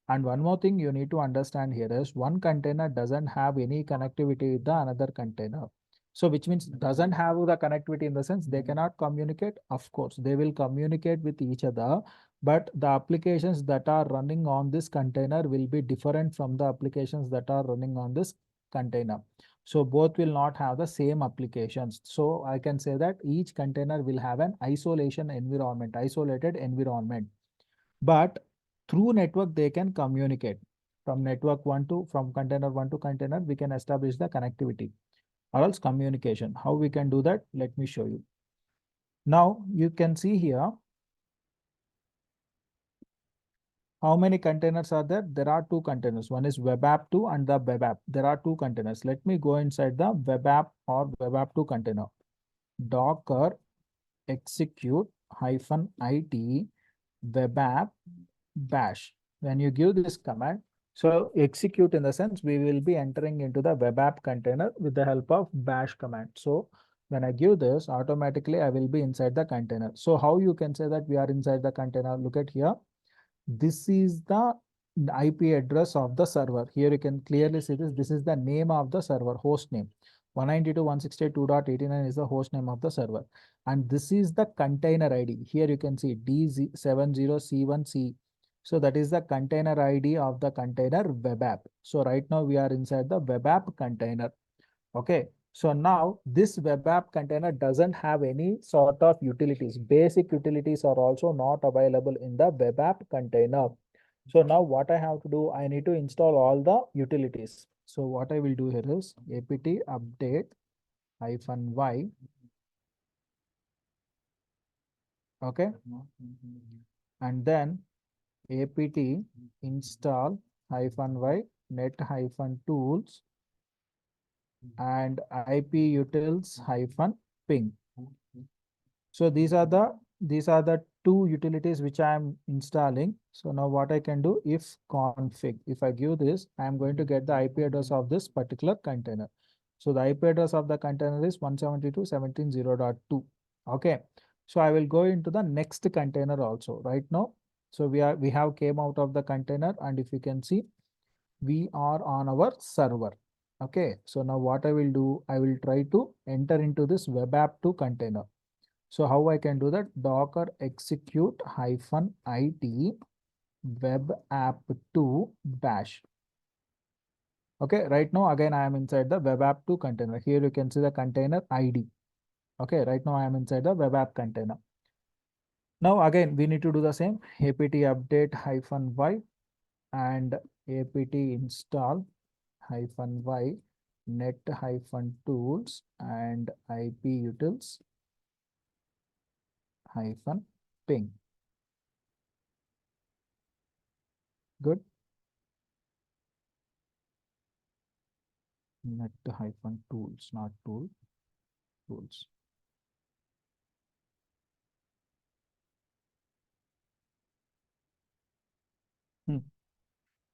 And one more thing you need to understand here is one container doesn't have any connectivity with the another container. So which means doesn't have the connectivity in the sense they cannot communicate. Of course, they will communicate with each other, but the applications that are running on this container will be different from the applications that are running on this container. So both will not have the same applications. So I can say that each container will have an isolated environment. But through network, they can communicate from container one to container. We can establish the connectivity or else communication. How we can do that? Let me show you. Now you can see here how many containers are there? There are two containers. One is web app 2 and the web app. There are two containers. Let me go inside the web app or web app 2 container. Docker execute -it web app bash. When you give this command, so execute in the sense we will be entering into the web app container with the help of bash command. So when I give this, automatically I will be inside the container. So how you can say that we are inside the container? Look at here. This is the IP address of the server. Here you can clearly see this. This is the name of the server, host name. 192.168.2.89 is the host name of the server. And this is the container ID. Here you can see D70C1C. So that is the container ID of the container web app. So right now we are inside the web app container. Okay. So now this web app container doesn't have any sort of utilities. Basic utilities are also not available in the web app container. So now what I have to do, I need to install all the utilities. So what I will do here is apt update -y. Okay. And then apt install -y net-tools and iputils-ping. So these are the two utilities which I am installing. So now what I can do, if config, if I give this, I am going to get the IP address of this particular container. So the IP address of the container is 172.17.0.2. Okay. So I will go into the next container also right now. So we have came out of the container, and if you can see, we are on our server. Okay. So now what I will do, I will try to enter into this web app 2 container. So how I can do that? Docker execute -it web app 2 bash. Okay, right now again I am inside the web app 2 container. Here you can see the container ID. Okay, right now I am inside the web app container. Now again we need to do the same. apt update -y and apt install -y net-tools and iputils-ping. Good. Net-tools, not tool, tools.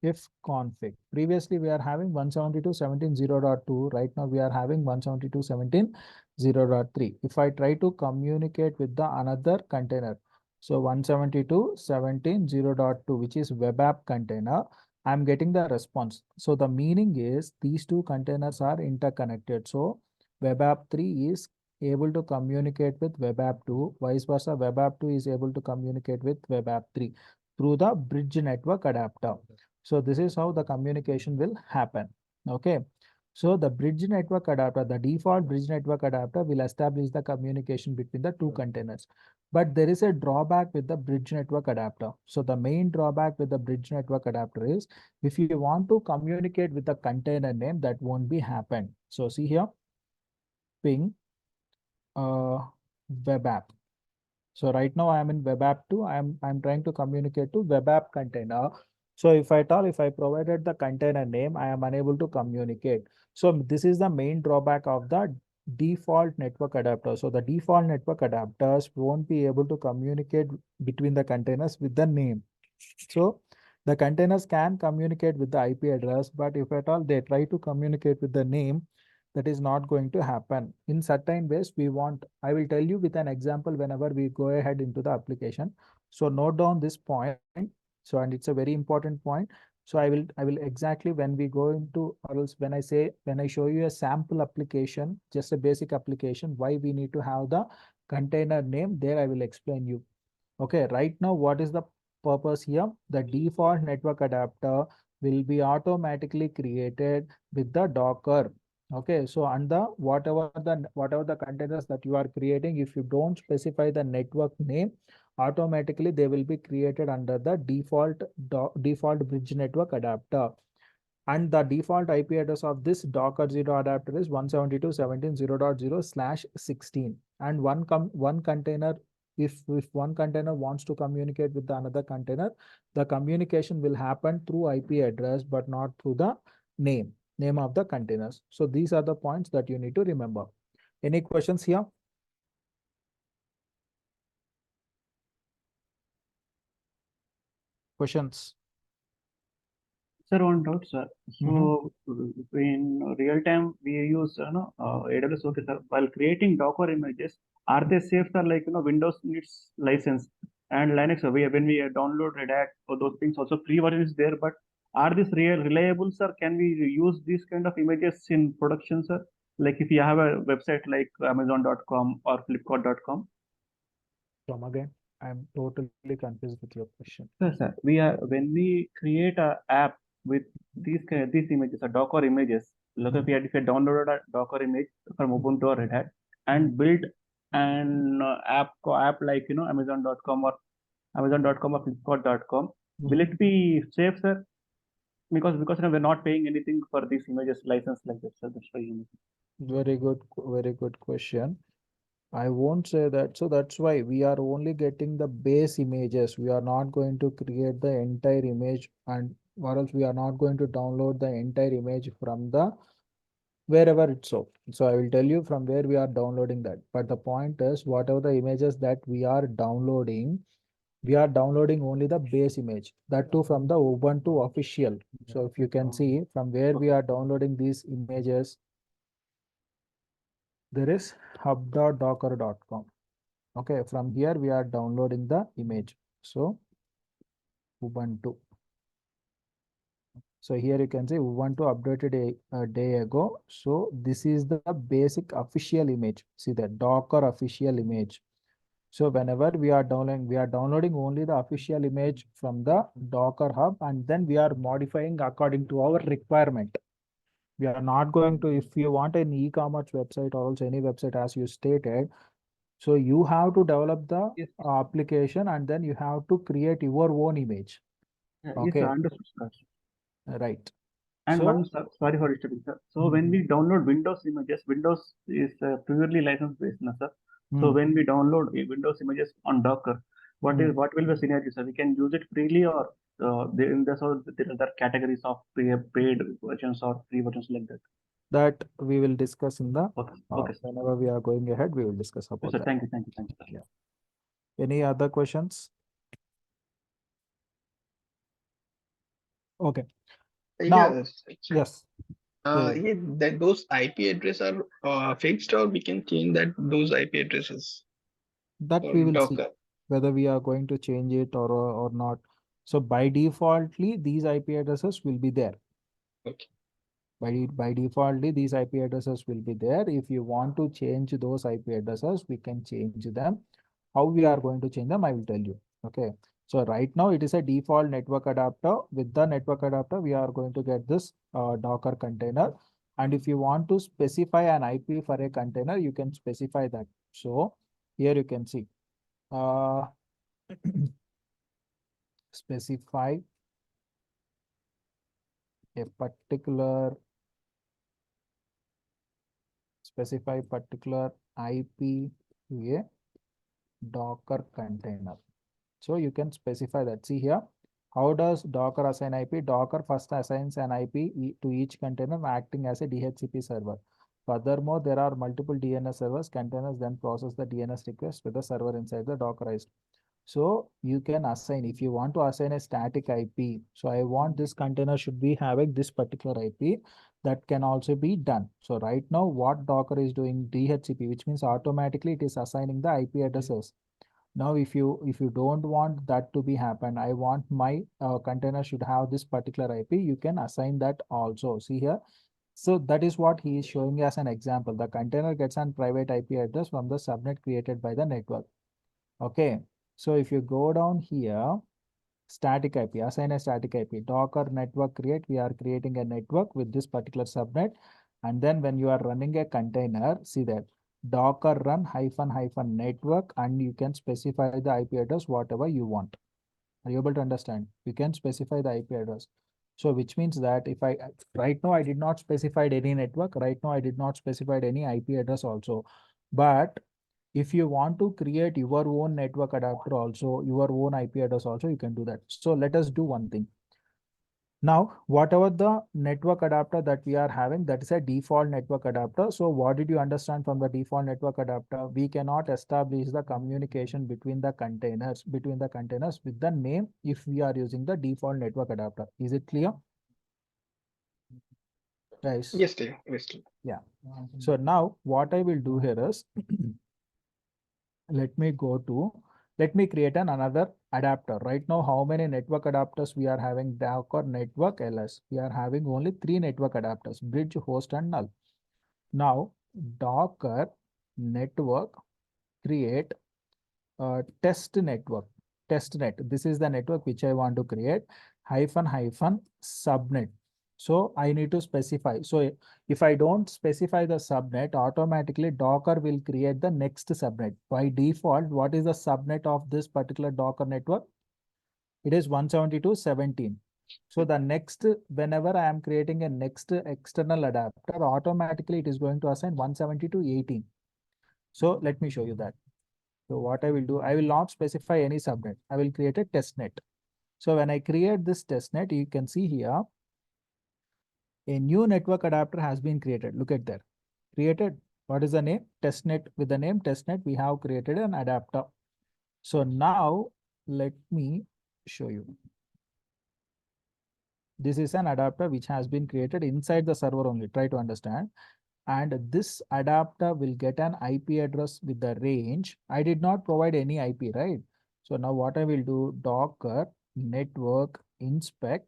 If config, previously we are having 172.17.0.2, right now we are having 172.17.0.3. If I try to communicate with the another container, so 172.17.0.2, which is web app container, I'm getting the response. So the meaning is these two containers are interconnected. So web app 3 is able to communicate with web app 2, vice versa, web app 2 is able to communicate with web app 3 through the bridge network adapter. So this is how the communication will happen. Okay. So the bridge network adapter, the default bridge network adapter will establish the communication between the two containers. But there is a drawback with the bridge network adapter. So the main drawback with the bridge network adapter is if you want to communicate with the container name, that won't be happen. So see here, ping web app. So right now I am in web app 2. I'm trying to communicate to web app container. So if I provided the container name, I am unable to communicate. So this is the main drawback of the default network adapter. So the default network adapters won't be able to communicate between the containers with the name. So the containers can communicate with the IP address, but if at all they try to communicate with the name, that is not going to happen. In certain ways, I will tell you with an example whenever we go ahead into the application. So note down this point. So, and it's a very important point. So I will exactly when we go into, or else when I show you a sample application, just a basic application, why we need to have the container name there, I will explain you. Okay, right now, what is the purpose here? The default network adapter will be automatically created with the Docker. Okay, so and the whatever the containers that you are creating, if you don't specify the network name, automatically they will be created under the default bridge network adapter. And the default IP address of this Docker 0 adapter is 172.168.0.0/16. And one container, if one container wants to communicate with the another container, the communication will happen through IP address, but not through the name of the containers. So these are the points that you need to remember. Any questions here? Questions? Sir, one doubt, sir. So in real time, we use AWS. Okay, sir. While creating Docker images, are they safe, sir? Like Windows needs license and Linux. When we download Red Hat or those things, also free version is there. But are these reliable, sir? Can we use these kind of images in production, sir? Like if you have a website like Amazon.com or Flipkart.com. Come again. I'm totally confused with your question. Yes, sir. When we create a app with these images, Docker images. Look, if you downloaded a Docker image from Ubuntu or Red Hat and build an app like Amazon.com or Flipkart.com, will it be safe, sir? Because we're not paying anything for these images license like that, sir. That's why Very good question. I won't say that. So that's why we are only getting the base images. We are not going to create the entire image, and or else we are not going to download the entire image from the wherever it's so. So I will tell you from where we are downloading that. But the point is, whatever the images that we are downloading only the base image. That too from the Ubuntu official. So if you can see from where we are downloading these images, there is hub.docker.com. Okay, from here we are downloading the image. So Ubuntu. So here you can see Ubuntu updated a day ago. So this is the basic official image. See the Docker official image. So whenever we are downloading only the official image from the Docker hub, and then we are modifying according to our requirement. We are not going to, if you want an e-commerce website or also any website as you stated, so you have to develop the application and then you have to create your own image. Yes, Okay. sir, understood, sir. Right. And So, one, sir, sorry for disturbing, sir. So when we download Windows images, Windows is purely license-based, sir. So when we download Windows images on Docker, what will be the scenario, sir? We can use it freely, or there are categories of paid versions or free versions like that. that we will discuss in the Okay. whenever we are going ahead, we will discuss about Yes, sir. that. Thank you. Yeah. Any other questions? Okay. Now, Yes. yes. Yeah, that those IP addresses are fixed, or we can change those IP addresses That for we will see Docker. whether we are going to change it or not. So by defaultly, these IP addresses will be there. Okay. By defaultly, these IP addresses will be there. If you want to change those IP addresses, we can change them. How we are going to change them, I will tell you. Okay. So right now it is a default network adapter. With the network adapter, we are going to get this Docker container. And if you want to specify an IP for a container, you can specify that. So here you can see, specify a particular IP to a Docker container. So you can specify that. See here, how does Docker assign IP? Docker first assigns an IP to each container acting as a DHCP server. Furthermore, there are multiple DNS servers. Containers then process the DNS request with the server inside the Dockerized. So you can assign, if you want to assign a static IP. So I want this container should be having this particular IP, that can also be done. So right now what Docker is doing, DHCP, which means automatically it is assigning the IP addresses. Now if you don't want that to be happen, I want my container should have this particular IP, you can assign that also. See here. So that is what he is showing as an example. The container gets an private IP address from the subnet created by the network. Okay. So if you go down here, static IP, assign a static IP, Docker network create, we are creating a network with this particular subnet. And then when you are running a container, see that Docker run -- network, and you can specify the IP address, whatever you want. Are you able to understand? You can specify the IP address. So which means that if right now I did not specify any network, right now I did not specify any IP address also. But if you want to create your own network adapter also, your own IP address also, you can do that. So let us do one thing. Now, whatever the network adapter that we are having, that is a default network adapter. So what did you understand from the default network adapter? We cannot establish the communication between the containers with the name if we are using the default network adapter. Is it clear? Guys? Yes, dear. Yes, dear. Yeah. So now what I will do here is let me create another adapter. Right now, how many network adapters we are having? Docker network ls. We are having only 3 network adapters: bridge, host, and null. Now, Docker network create a test network. Testnet. This is the network which I want to create. -- subnet. So I need to specify. So if I don't specify the subnet, automatically Docker will create the next subnet. By default, what is the subnet of this particular Docker network? It is 172.17. So the next, whenever I am creating a next external adapter, automatically it is going to assign 172.18. So let me show you that. So what I will do, I will not specify any subnet. I will create a testnet. So when I create this testnet, you can see here, a new network adapter has been created. Look at that. Created. What is the name? Testnet. With the name testnet, we have created an adapter. So now let me show you. This is an adapter which has been created inside the server only. Try to understand. And this adapter will get an IP address with the range. I did not provide any IP, right? So now what I will do, Docker network inspect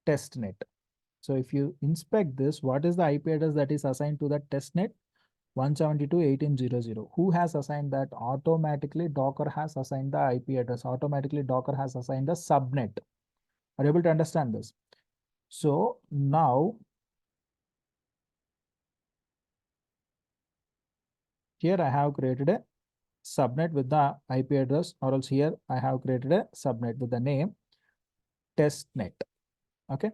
testnet. So if you inspect this, what is the IP address that is assigned to the testnet? 172.18.0.0. Who has assigned that? Automatically Docker has assigned the IP address. Automatically Docker has assigned the subnet. Are you able to understand this? So now here I have created a subnet with the IP address, or else here I have created a subnet with the name testnet. Okay.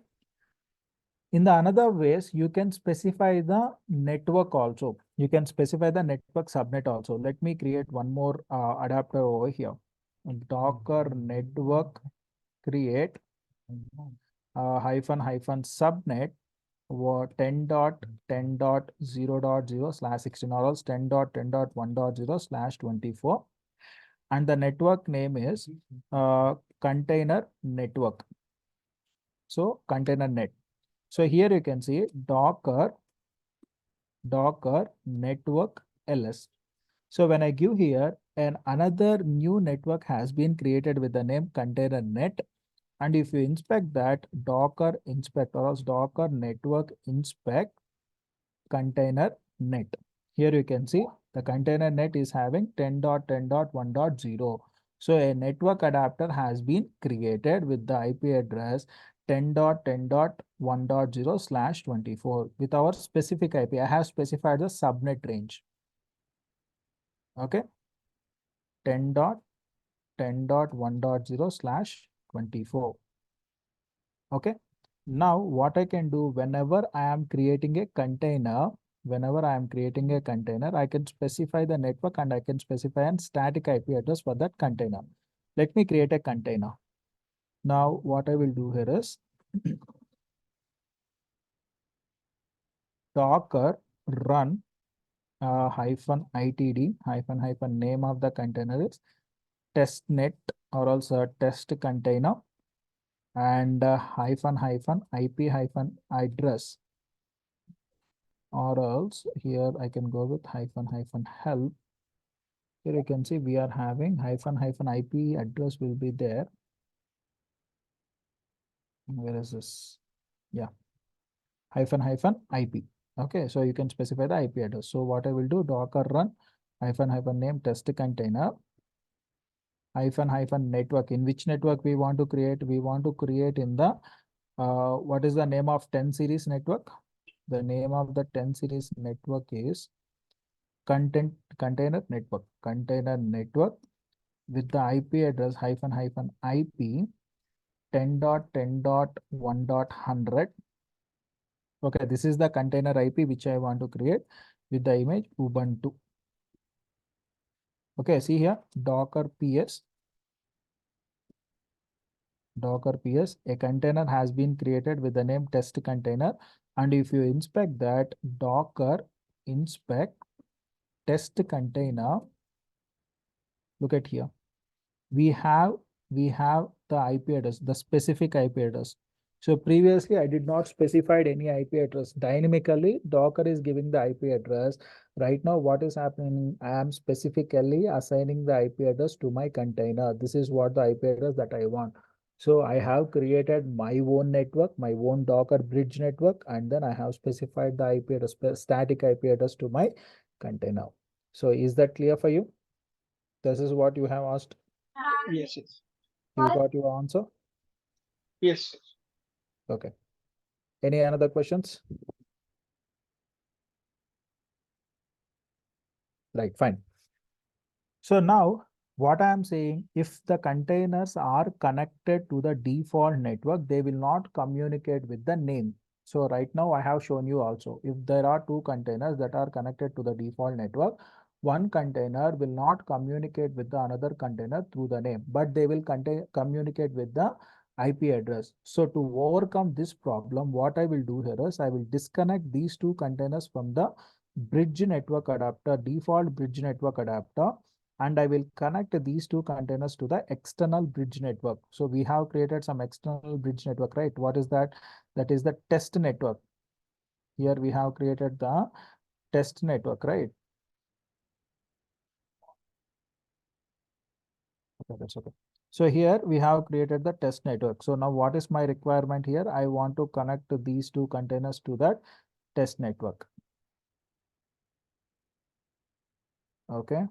In the another ways, you can specify the network also. You can specify the network subnet also. Let me create one more adapter over here. Docker network create -- subnet 10.10.0.0/16, or else 10.10.1.0/24. And the network name is container network. So container net. So here you can see Docker network ls. So when I give here, another new network has been created with the name container net. And if you inspect that, Docker inspect, or else Docker network inspect container net. Here you can see the container net is having 10.10.1.0. So a network adapter has been created with the IP address 10.10.1.0/24 with our specific IP. I have specified the subnet range. Okay. 10.10.1.0/24. Okay. Now what I can do whenever I am creating a container, I can specify the network and I can specify a static IP address for that container. Let me create a container. Now what I will do here is Docker run -itd -- name of the container is testnet or also test container and -IP -address, or else here I can go with -help. Here you can see we are having -IP address will be there. Where is this? Yeah, -IP. Okay, so you can specify the IP address. So what I will do, Docker run -name test container -network. In which network we want to create? We want to create in the what is the name of 10 series network? The name of the 10 series network is container network with the IP address -IP 10.10.1.100. Okay, this is the container IP which I want to create with the image Ubuntu. Okay, see here, Docker PS, a container has been created with the name test container. And if you inspect that, Docker inspect test container, look at here. We have the IP address, the specific IP address. So previously I did not specify any IP address. Dynamically, Docker is giving the IP address. Right now, what is happening? I am specifically assigning the IP address to my container. This is what the IP address that I want. So I have created my own network, my own Docker bridge network, and then I have specified the IP address, static IP address to my container. So is that clear for you? This is what you have asked. Yes, yes. You got your answer? Yes. Okay. Any other questions? Right, fine. So now what I am saying, if the containers are connected to the default network, they will not communicate with the name. So right now I have shown you also, if there are two containers that are connected to the default network, one container will not communicate with the another container through the name, but they will communicate with the IP address. So to overcome this problem, what I will do here is I will disconnect these two containers from the bridge network adapter, default bridge network adapter, and I will connect these two containers to the external bridge network. So we have created some external bridge network, right? What is that? That is the test network. Here we have created the test network, right? Okay, that's okay. So here we have created the test network. So now what is my requirement here? I want to connect these two containers to that test network. Okay.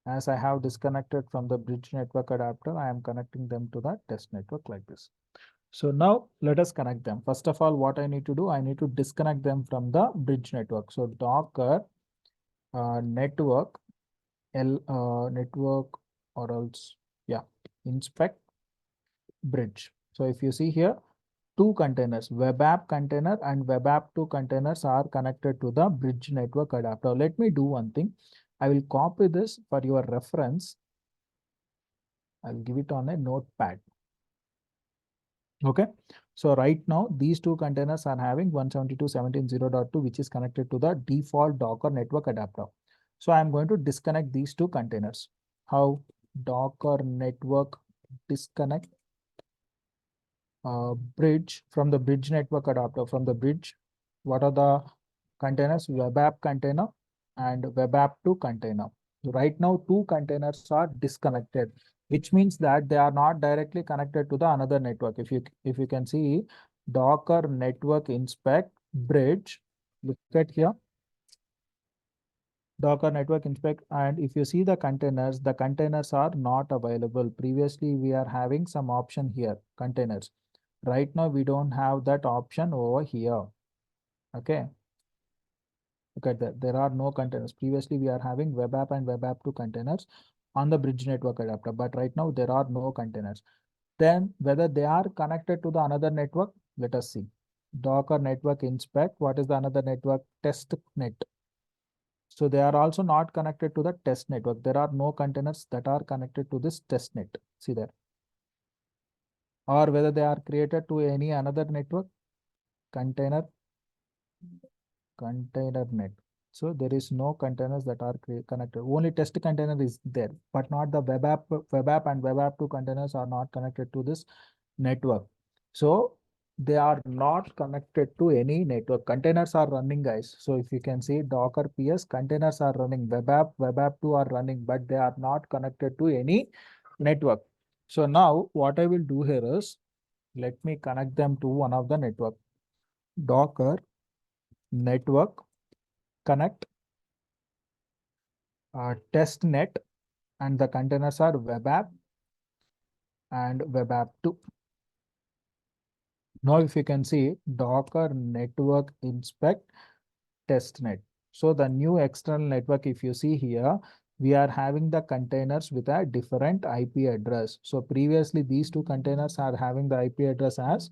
As I have disconnected from the bridge network adapter, I am connecting them to the test network like this. So now let us connect them. First of all, what I need to do, I need to disconnect them from the bridge network. So Docker network network, or else, yeah, inspect bridge. So if you see here, two containers, web app container and web app 2 containers are connected to the bridge network adapter. Let me do one thing. I will copy this for your reference. I'll give it on a notepad. Okay. So right now, these two containers are having 172.17.0.2, which is connected to the default Docker network adapter. So I'm going to disconnect these two containers. How? Docker network disconnect bridge from the bridge network adapter. From the bridge, what are the containers? Web app container and web app 2 container. So right now, two containers are disconnected, which means that they are not directly connected to the another network. If you can see, Docker network inspect bridge, look at here. Docker network inspect, and if you see the containers are not available. Previously we are having some option here, containers. Right now we don't have that option over here. Okay, look at that, there are no containers. Previously we are having web app and web app 2 containers on the bridge network adapter, but right now there are no containers. Then whether they are connected to the another network, let us see. Docker network inspect, what is the another network? Test net. So they are also not connected to the test network. There are no containers that are connected to this test net. See there. Or whether they are created to any another network, container net. So there is no containers that are connected. Only test container is there, but not the web app and web app 2 containers are not connected to this network. So they are not connected to any network. Containers are running, guys. So if you can see Docker PS, containers are running, web app 2 are running, but they are not connected to any network. So now what I will do here is, let me connect them to one of the network. Docker network connect test net, and the containers are web app and web app 2. Now if you can see Docker network inspect test net. So the new external network, if you see here, we are having the containers with a different IP address. So previously these two containers are having the IP address as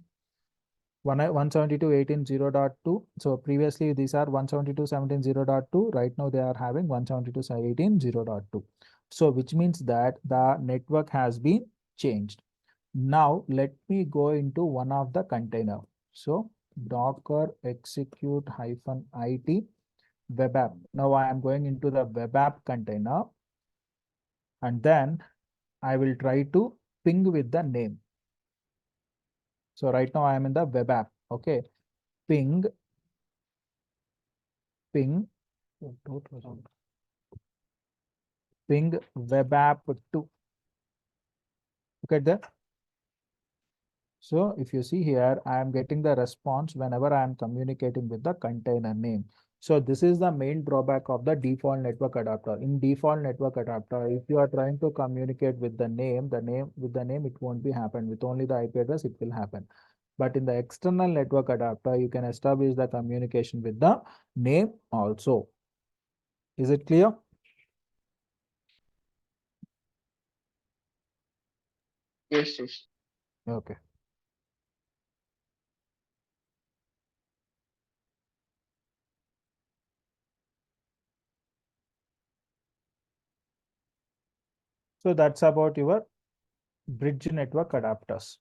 172.18.0.2. So previously these are 172.17.0.2. Right now they are having 172.18.0.2. So which means that the network has been changed. Now let me go into one of the container. So Docker execute -it web app. Now I am going into the web app container, and then I will try to ping with the name. So right now I am in the web app. Okay, ping web app 2. Look at that. So if you see here, I am getting the response whenever I am communicating with the container name. So this is the main drawback of the default network adapter. In default network adapter, if you are trying to communicate with the name, it won't be happen. With only the IP address, it will happen. But in the external network adapter, you can establish the communication with the name also. Is it clear? Yes, yes. Okay. So that's about your bridge network adapters.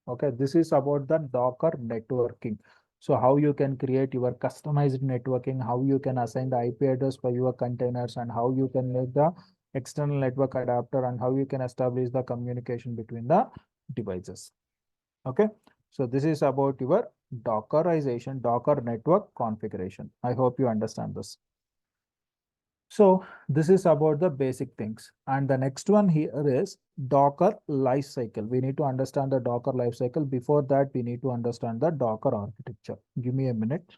Okay, this is about the Docker networking. So how you can create your customized networking, how you can assign the IP address for your containers, and how you can make the external network adapter, and how you can establish the communication between the devices. Okay, so this is about your Dockerization, Docker network configuration. I hope you understand this. So this is about the basic things. And the next one here is Docker lifecycle. We need to understand the Docker lifecycle. Before that, we need to understand the Docker architecture. Give me a minute.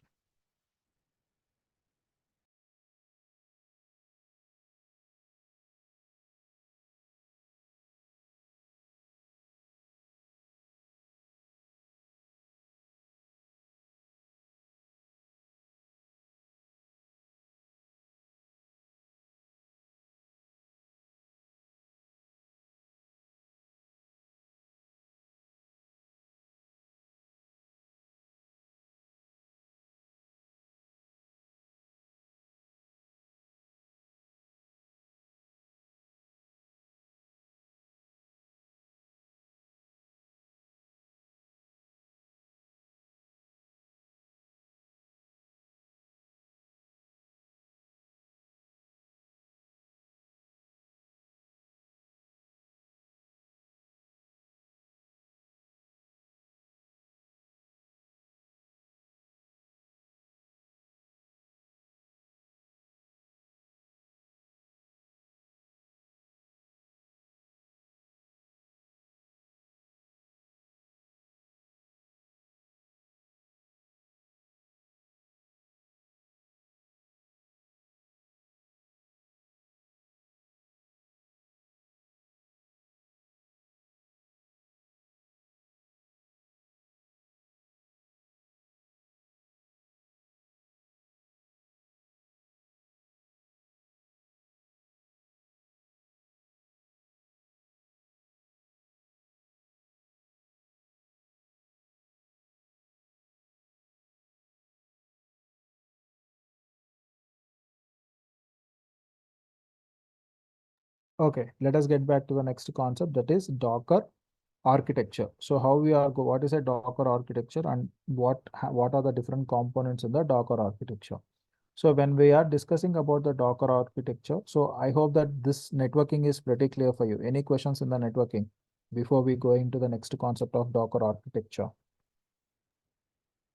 Okay, let us get back to the next concept, that is Docker architecture. So how we are what is a Docker architecture, and what are the different components in the Docker architecture? So when we are discussing about the Docker architecture, so I hope that this networking is pretty clear for you. Any questions in the networking before we go into the next concept of Docker architecture?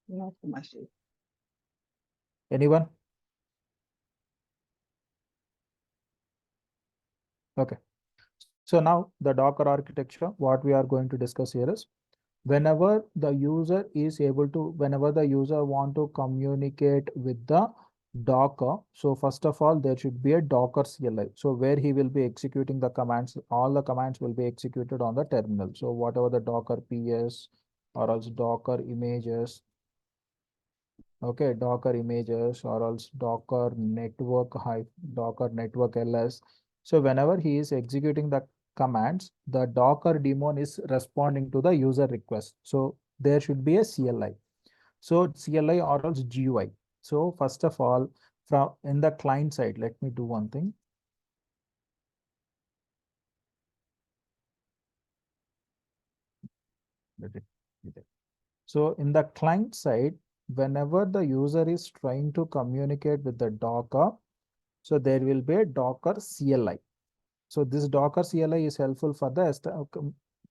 Not so much. Anyone? Okay. So now the Docker architecture, what we are going to discuss here is whenever the user want to communicate with the Docker. So first of all, there should be a Docker CLI. So where he will be executing the commands, all the commands will be executed on the terminal. So whatever the Docker PS or else Docker images, okay, Docker images or else Docker network ls. So whenever he is executing the commands, the Docker daemon is responding to the user request. So there should be a CLI. So CLI or else GUI. So first of all, from in the client side, let me do one thing. Let it be there. So in the client side, whenever the user is trying to communicate with the Docker, so there will be a Docker CLI. So this Docker CLI is helpful for the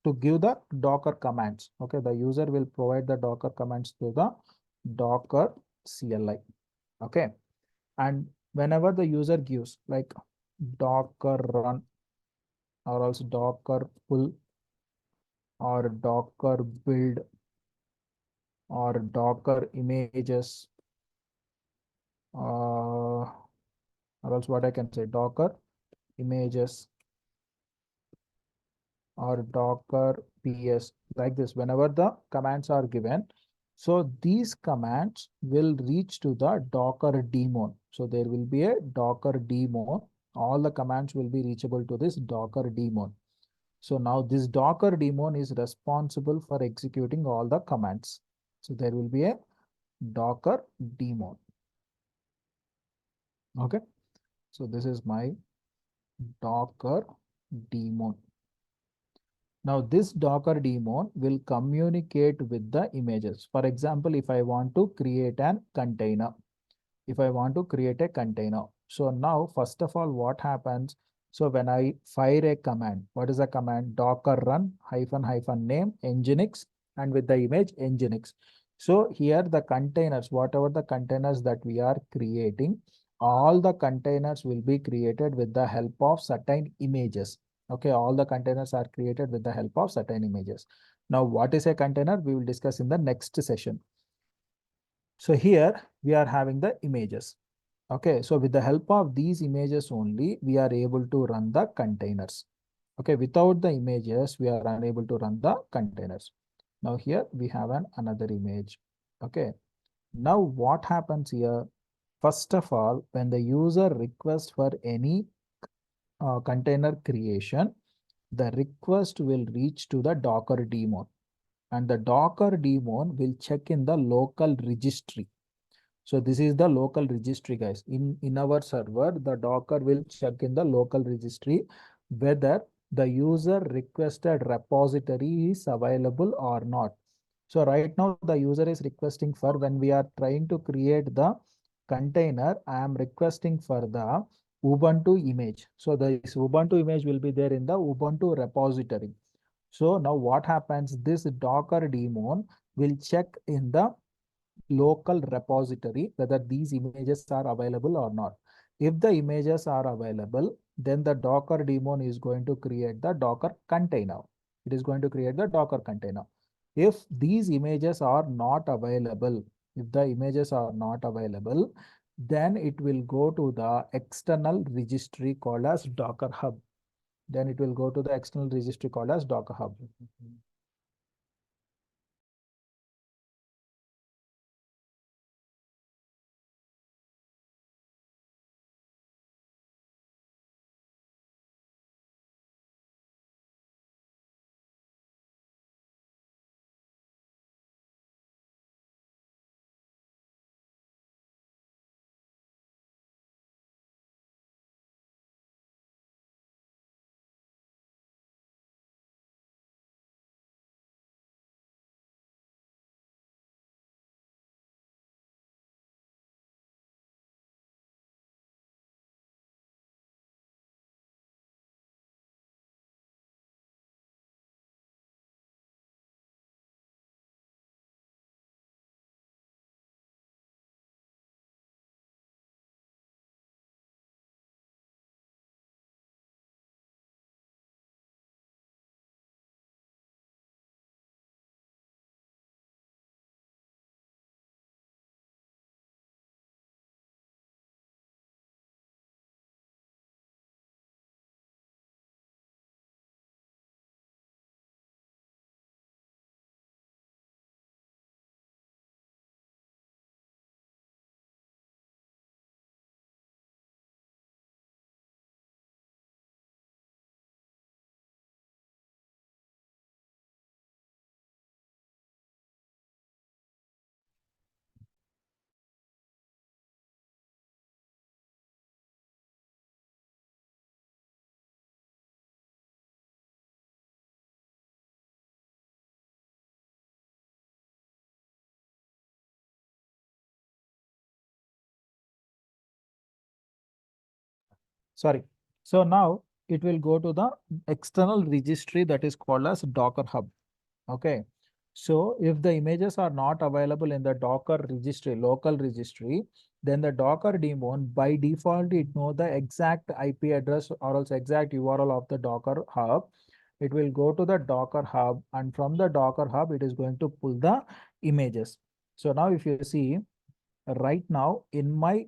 to give the Docker commands. Okay, the user will provide the Docker commands to the Docker CLI. Okay, and whenever the user gives like Docker run or also Docker pull or Docker build or Docker images, or else what I can say, Docker images or Docker PS, like this. Whenever the commands are given, so these commands will reach to the Docker daemon. So there will be a Docker daemon. All the commands will be reachable to this Docker daemon. So now this Docker daemon is responsible for executing all the commands. So there will be a Docker daemon. Okay. So this is my Docker daemon. Now this Docker daemon will communicate with the images. For example, if I want to create a container, so now first of all, what happens? So when I fire a command, what is the command? Docker run hyphen name nginx and with the image nginx. So here the containers, whatever the containers that we are creating, all the containers will be created with the help of certain images. Okay, all the containers are created with the help of certain images. Now, what is a container? We will discuss in the next session. So here we are having the images. Okay, so with the help of these images only, we are able to run the containers. Okay, without the images, we are unable to run the containers. Now here we have another image. Okay, now what happens here? First of all, when the user requests for any container creation, the request will reach to the Docker daemon, and the Docker daemon will check in the local registry. So this is the local registry, guys. In our server, the Docker will check in the local registry whether the user requested repository is available or not. So right now the user is requesting for, when we are trying to create the container, I am requesting for the Ubuntu image. So this Ubuntu image will be there in the Ubuntu repository. So now what happens? This Docker daemon will check in the local repository whether these images are available or not. If the images are available, then the Docker daemon is going to create the Docker container. It is going to create the Docker container. If these images are not available, then it will go to the external registry called as Docker Hub. Then it will go to the external registry called as Docker Hub. Sorry. So now it will go to the external registry that is called as Docker Hub. Okay. So if the images are not available in the Docker registry, local registry, then the Docker daemon by default it know the exact IP address or else exact URL of the Docker Hub. It will go to the Docker Hub, and from the Docker Hub it is going to pull the images. So now if you see right now in my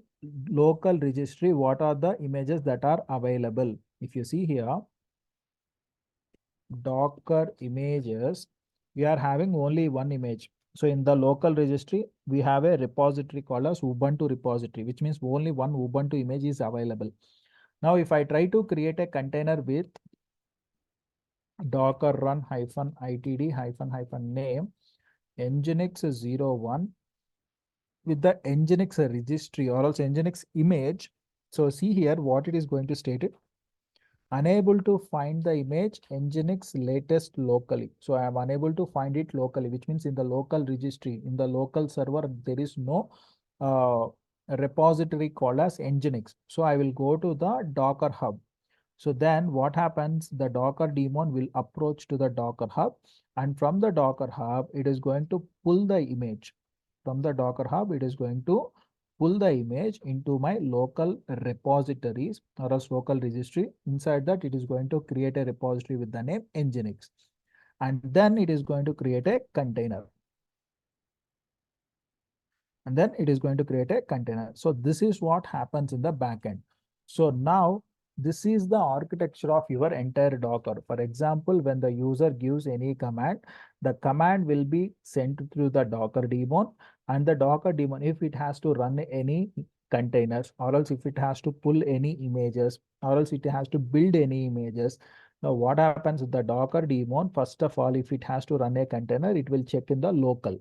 local registry, what are the images that are available? If you see here, Docker images, we are having only one image. So in the local registry, we have a repository called as Ubuntu repository, which means only one Ubuntu image is available. Now, if I try to create a container with Docker run hyphen itd hyphen name nginx 01 with the nginx registry or else nginx image. So see here what it is going to state it. Unable to find the image nginx latest locally. So I am unable to find it locally, which means in the local registry, in the local server, there is no repository called as nginx. So I will go to the Docker Hub. So then what happens? The Docker daemon will approach to the Docker Hub, and from the Docker Hub, it is going to pull the image. From the Docker Hub, it is going to pull the image into my local repositories or else local registry. Inside that, it is going to create a repository with the name nginx. And then it is going to create a container. And then it is going to create a container. So this is what happens in the backend. So now this is the architecture of your entire Docker. For example, when the user gives any command, the command will be sent through the Docker daemon, and the Docker daemon, if it has to run any containers or else if it has to pull any images or else it has to build any images. Now what happens with the Docker daemon? First of all, if it has to run a container, it will check in the local.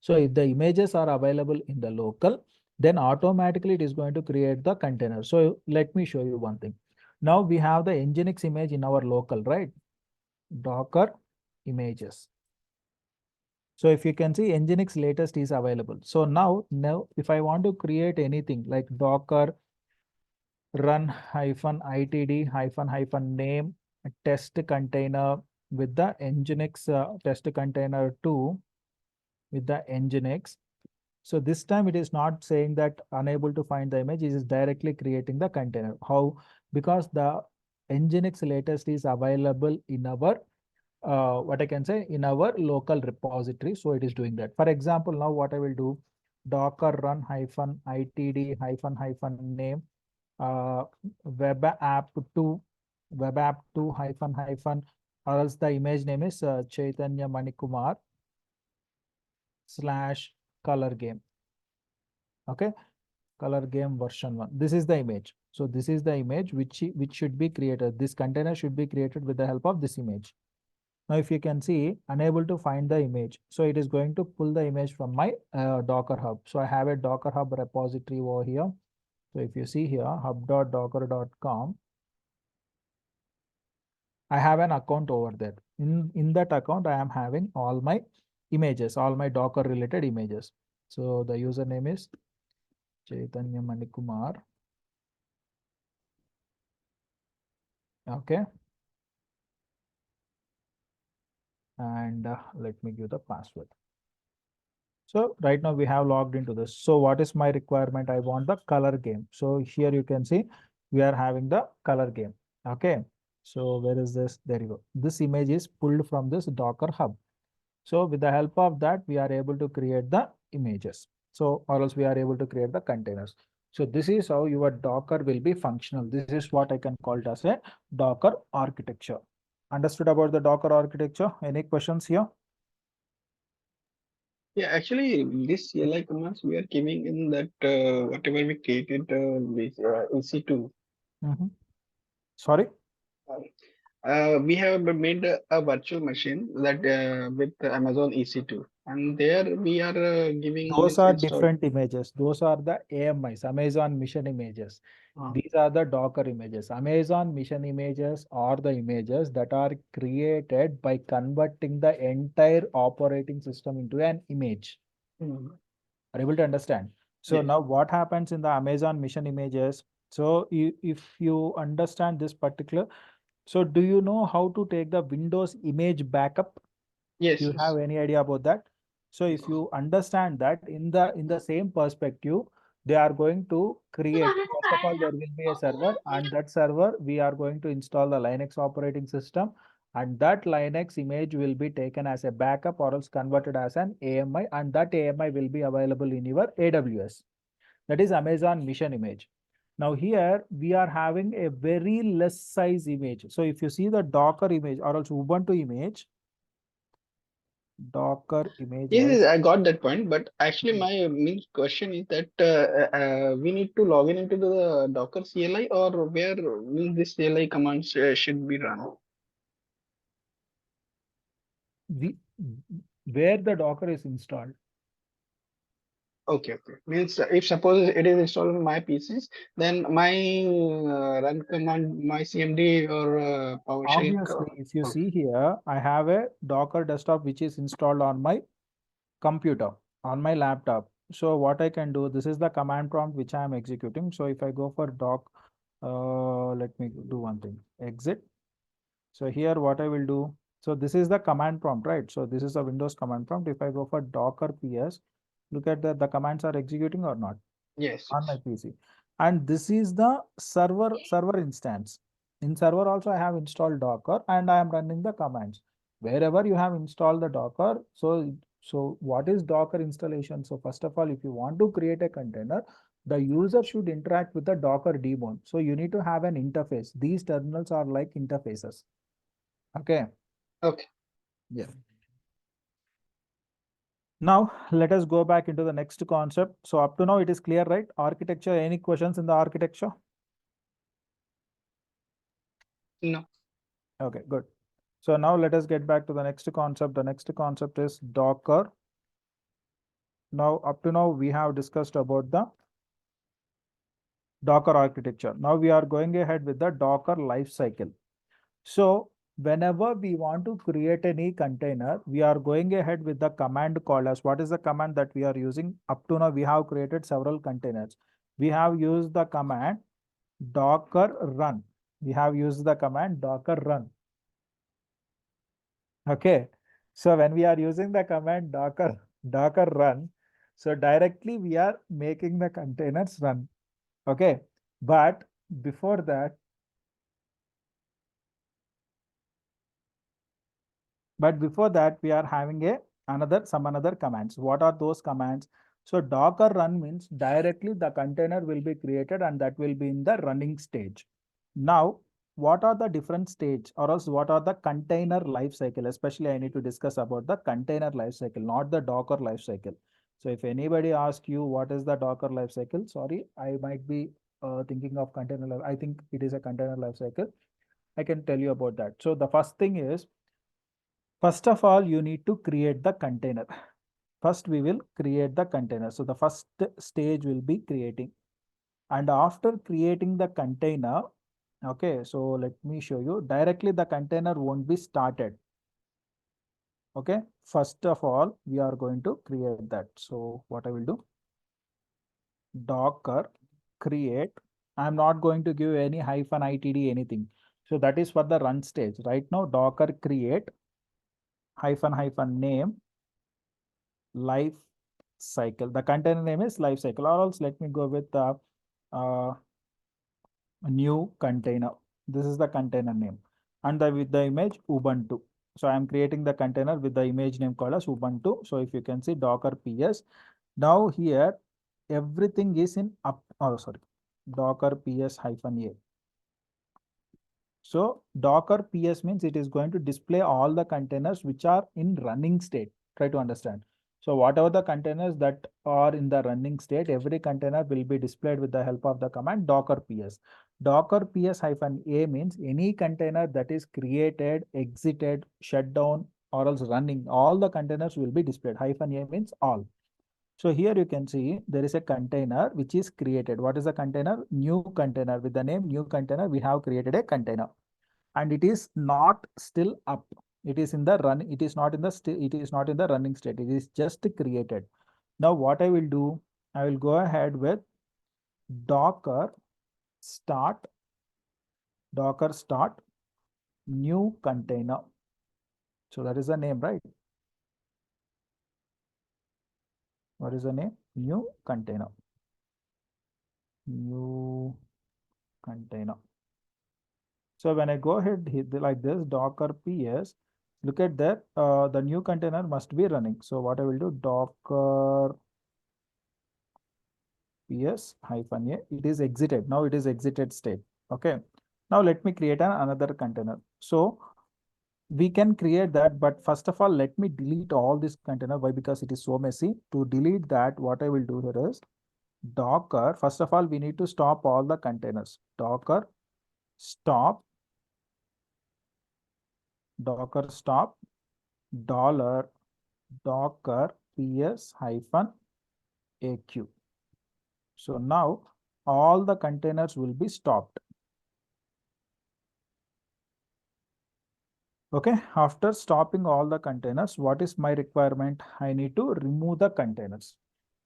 So if the images are available in the local, then automatically it is going to create the container. So let me show you one thing. Now we have the nginx image in our local, right? Docker images. So if you can see nginx latest is available. So now if I want to create anything like Docker run hyphen itd hyphen name test container with the nginx test container 2 with the nginx. So this time it is not saying that unable to find the image, it is directly creating the container. How? Because the nginx latest is available in our what I can say in our local repository. So it is doing that. For example, now what I will do, Docker run hyphen itd hyphen name web app 2 hyphen or else the image name is Chaitanya Manikumar / color game. Okay, color game version 1. This is the image. So this is the image which should be created. This container should be created with the help of this image. Now, if you can see, unable to find the image. So it is going to pull the image from my Docker Hub. So I have a Docker Hub repository over here. So if you see here, hub.docker.com, I have an account over there. In that account, I am having all my images, all my Docker related images. So the username is Chaitanya Manikumar. Okay. And let me give the password. So right now we have logged into this. So what is my requirement? I want the color game. So here you can see we are having the color game. Okay. So where is this? There you go. This image is pulled from this Docker Hub. So with the help of that, we are able to create the images. So or else we are able to create the containers. So this is how your Docker will be functional. This is what I can call it as a Docker architecture. Understood about the Docker architecture? Any questions here? Yeah, actually, this CLI commands we are giving in that whatever we created with EC2. Sorry? We have made a virtual machine that with Amazon EC2, and there we are giving Those this are install. different images. Those are the AMIs, Amazon Mission Images. These are the Docker images. Amazon Mission Images are the images that are created by converting the entire operating system into an image. Are you able to understand? So Yes. now what happens in the Amazon Mission Images? So if you understand this particular, so do you know how to take the Windows image backup? Yes, Do you have yes. any idea about that? So if you understand that in the same perspective, they are going to create, first of all, there will be a server, and that server we are going to install the Linux operating system, and that Linux image will be taken as a backup or else converted as an AMI, and that AMI will be available in your AWS. That is Amazon Mission image. Now here we are having a very less size image. So if you see the Docker image or else Ubuntu image, Docker image Yes, was yes, I got that point. But actually, my main question is that we need to log in into the Docker CLI, or where will this CLI commands should be run? the where the Docker is installed. Okay, okay. Means if suppose it is installed on my PCs, then my run command, my CMD or PowerShell. Obviously, if you Okay. see here, I have a Docker desktop which is installed on my computer, on my laptop. So what I can do, this is the command prompt which I am executing. So if I go for let me do one thing, exit. So here what I will do, so this is the command prompt, right? So this is a Windows command prompt. If I go for Docker PS, look at that, the commands are executing or not Yes, on my yes. PC. And this is the server instance. In server also I have installed Docker and I am running the commands. Wherever you have installed the Docker, so what is Docker installation? So first of all, if you want to create a container, the user should interact with the Docker daemon. So you need to have an interface. These terminals are like interfaces. Okay. Okay. Yeah. Now let us go back into the next concept. So up to now it is clear, right? Architecture, any questions in the architecture? No. Okay, good. So now let us get back to the next concept. The next concept is Docker. Now up to now we have discussed about the Docker architecture. Now we are going ahead with the Docker lifecycle. So whenever we want to create any container, we are going ahead with the command called as, what is the command that we are using? Up to now we have created several containers. We have used the command docker run. We have used the command docker run. Okay. So when we are using the command docker run, so directly we are making the containers run. Okay. But before that, we are having some another commands. What are those commands? So docker run means directly the container will be created and that will be in the running stage. Now, what are the different stage or else what are the container life cycle? Especially I need to discuss about the container life cycle, not the Docker life cycle. So if anybody asks you what is the Docker life cycle, sorry, I might be thinking of container life. I think it is a container life cycle. I can tell you about that. So the first thing is, first of all, you need to create the container. First, we will create the container. So the first stage will be creating. And after creating the container, okay, so let me show you. Directly the container won't be started. Okay, first of all, we are going to create that. So what I will do, Docker create. I'm not going to give any hyphen itd anything. So that is for the run stage. Right now, Docker create hyphen name life cycle. The container name is life cycle, or else let me go with the uh, new container. This is the container name, and with the image Ubuntu. So I am creating the container with the image name called as Ubuntu. So if you can see Docker PS, now here everything is in up. Oh, sorry, Docker PS -a. So Docker PS means it is going to display all the containers which are in running state. Try to understand. So whatever the containers that are in the running state, every container will be displayed with the help of the command Docker PS. Docker PS -a means any container that is created, exited, shut down, or else running, all the containers will be displayed. -a means all. So here you can see there is a container which is created. What is the container? New container. With the name new container, we have created a container, and it is not still up. It is in the run. It is not in the it is not in the running state. It is just created. Now what I will do, I will go ahead with Docker start, Docker start new container. So that is the name, right? What is the name? New container. New container. So when I go ahead like this, Docker PS, look at that, the new container must be running. So what I will do, Docker PS -a, it is exited. Now it is exited state. Okay. Now let me create another container. So we can create that, but first of all, let me delete all this container. Why? Because it is so messy. To delete that, what I will do here is Docker. First of all, we need to stop all the containers. Docker stop dollar Docker PS -aq. So now all the containers will be stopped. Okay, after stopping all the containers, what is my requirement? I need to remove the containers.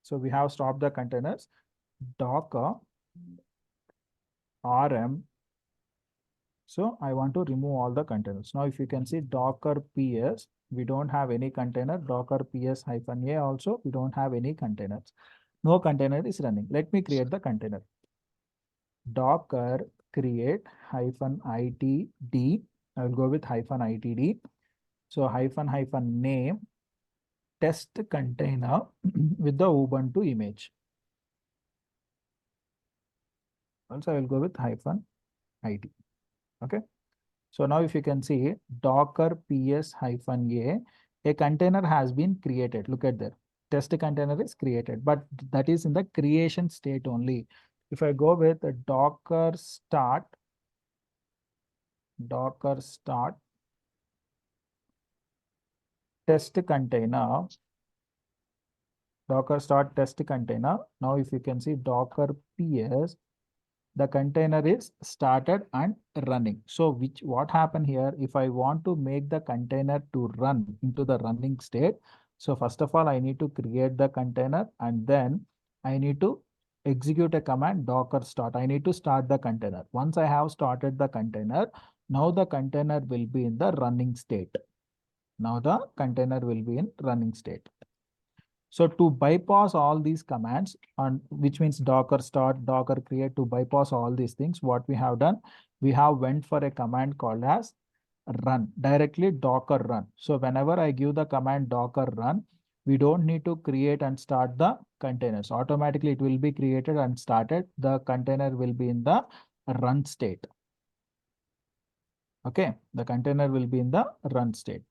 So we have stopped the containers. Docker rm. So I want to remove all the containers. Now, if you can see Docker PS, we don't have any container. Docker PS -a also, we don't have any containers. No container is running. Let me create the container. Docker create -itd. I will go with -itd. So --name test container with the Ubuntu image. Also, I will go with -it. Okay. So now if you can see Docker PS -a container has been created. Look at that. Test container is created, but that is in the creation state only. If I go with Docker start test container, Docker start test container. Now, if you can see Docker PS, the container is started and running. So what happened here? If I want to make the container to run into the running state, so first of all, I need to create the container and then I need to execute a command Docker start. I need to start the container. Once I have started the container, now the container will be in the running state. Now the container will be in running state. So to bypass all these commands, and which means Docker start, Docker create, to bypass all these things, what we have done, we have went for a command called as run, directly Docker run. So whenever I give the command Docker run, we don't need to create and start the containers. Automatically it will be created and started. The container will be in the run state. Okay, the container will be in the run state.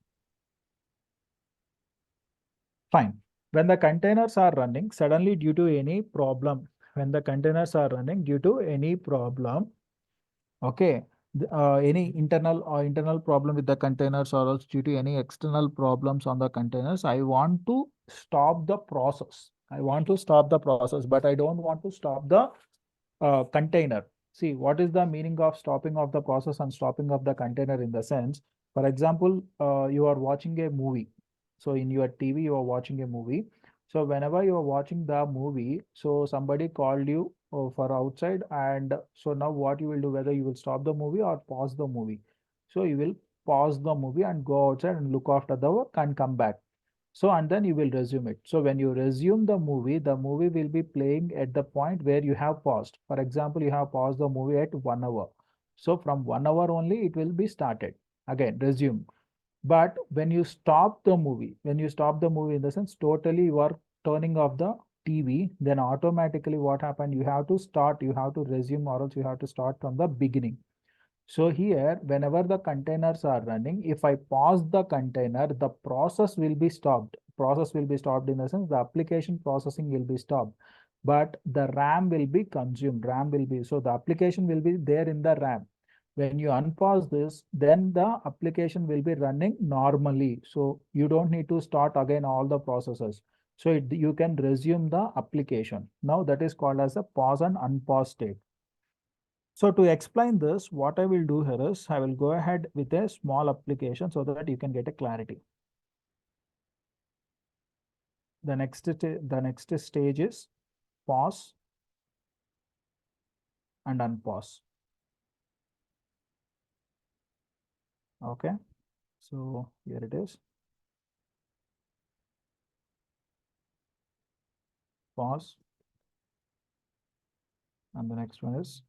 Fine. When the containers are running, suddenly due to any problem, when the containers are running due to any problem, okay, any internal problem with the containers or else due to any external problems on the containers, I want to stop the process. I want to stop the process, but I don't want to stop the container. See, what is the meaning of stopping of the process and stopping of the container in the sense, for example, you are watching a movie. So in your TV, you are watching a movie. So whenever you are watching the movie, so somebody called you for outside, and so now what you will do, whether you will stop the movie or pause the movie. So you will pause the movie and go outside and look after the work and come back. So, and then you will resume it. So when you resume the movie will be playing at the point where you have paused. For example, you have paused the movie at 1 hour. So from 1 hour only, it will be started. Again, resume. But when you stop the movie, in the sense, totally you are turning off the TV, then automatically what happened? You have to start, you have to resume, or else you have to start from the beginning. So here, whenever the containers are running, if I pause the container, the process will be stopped. Process will be stopped in the sense the application processing will be stopped, but the RAM will be consumed. RAM will be, so the application will be there in the RAM. When you unpause this, then the application will be running normally. So you don't need to start again all the processes. So you can resume the application. Now that is called as a pause and unpause state. So to explain this, what I will do here is I will go ahead with a small application so that you can get a clarity. The next stage is pause and unpause. Okay, so here it is. Pause. And the next one is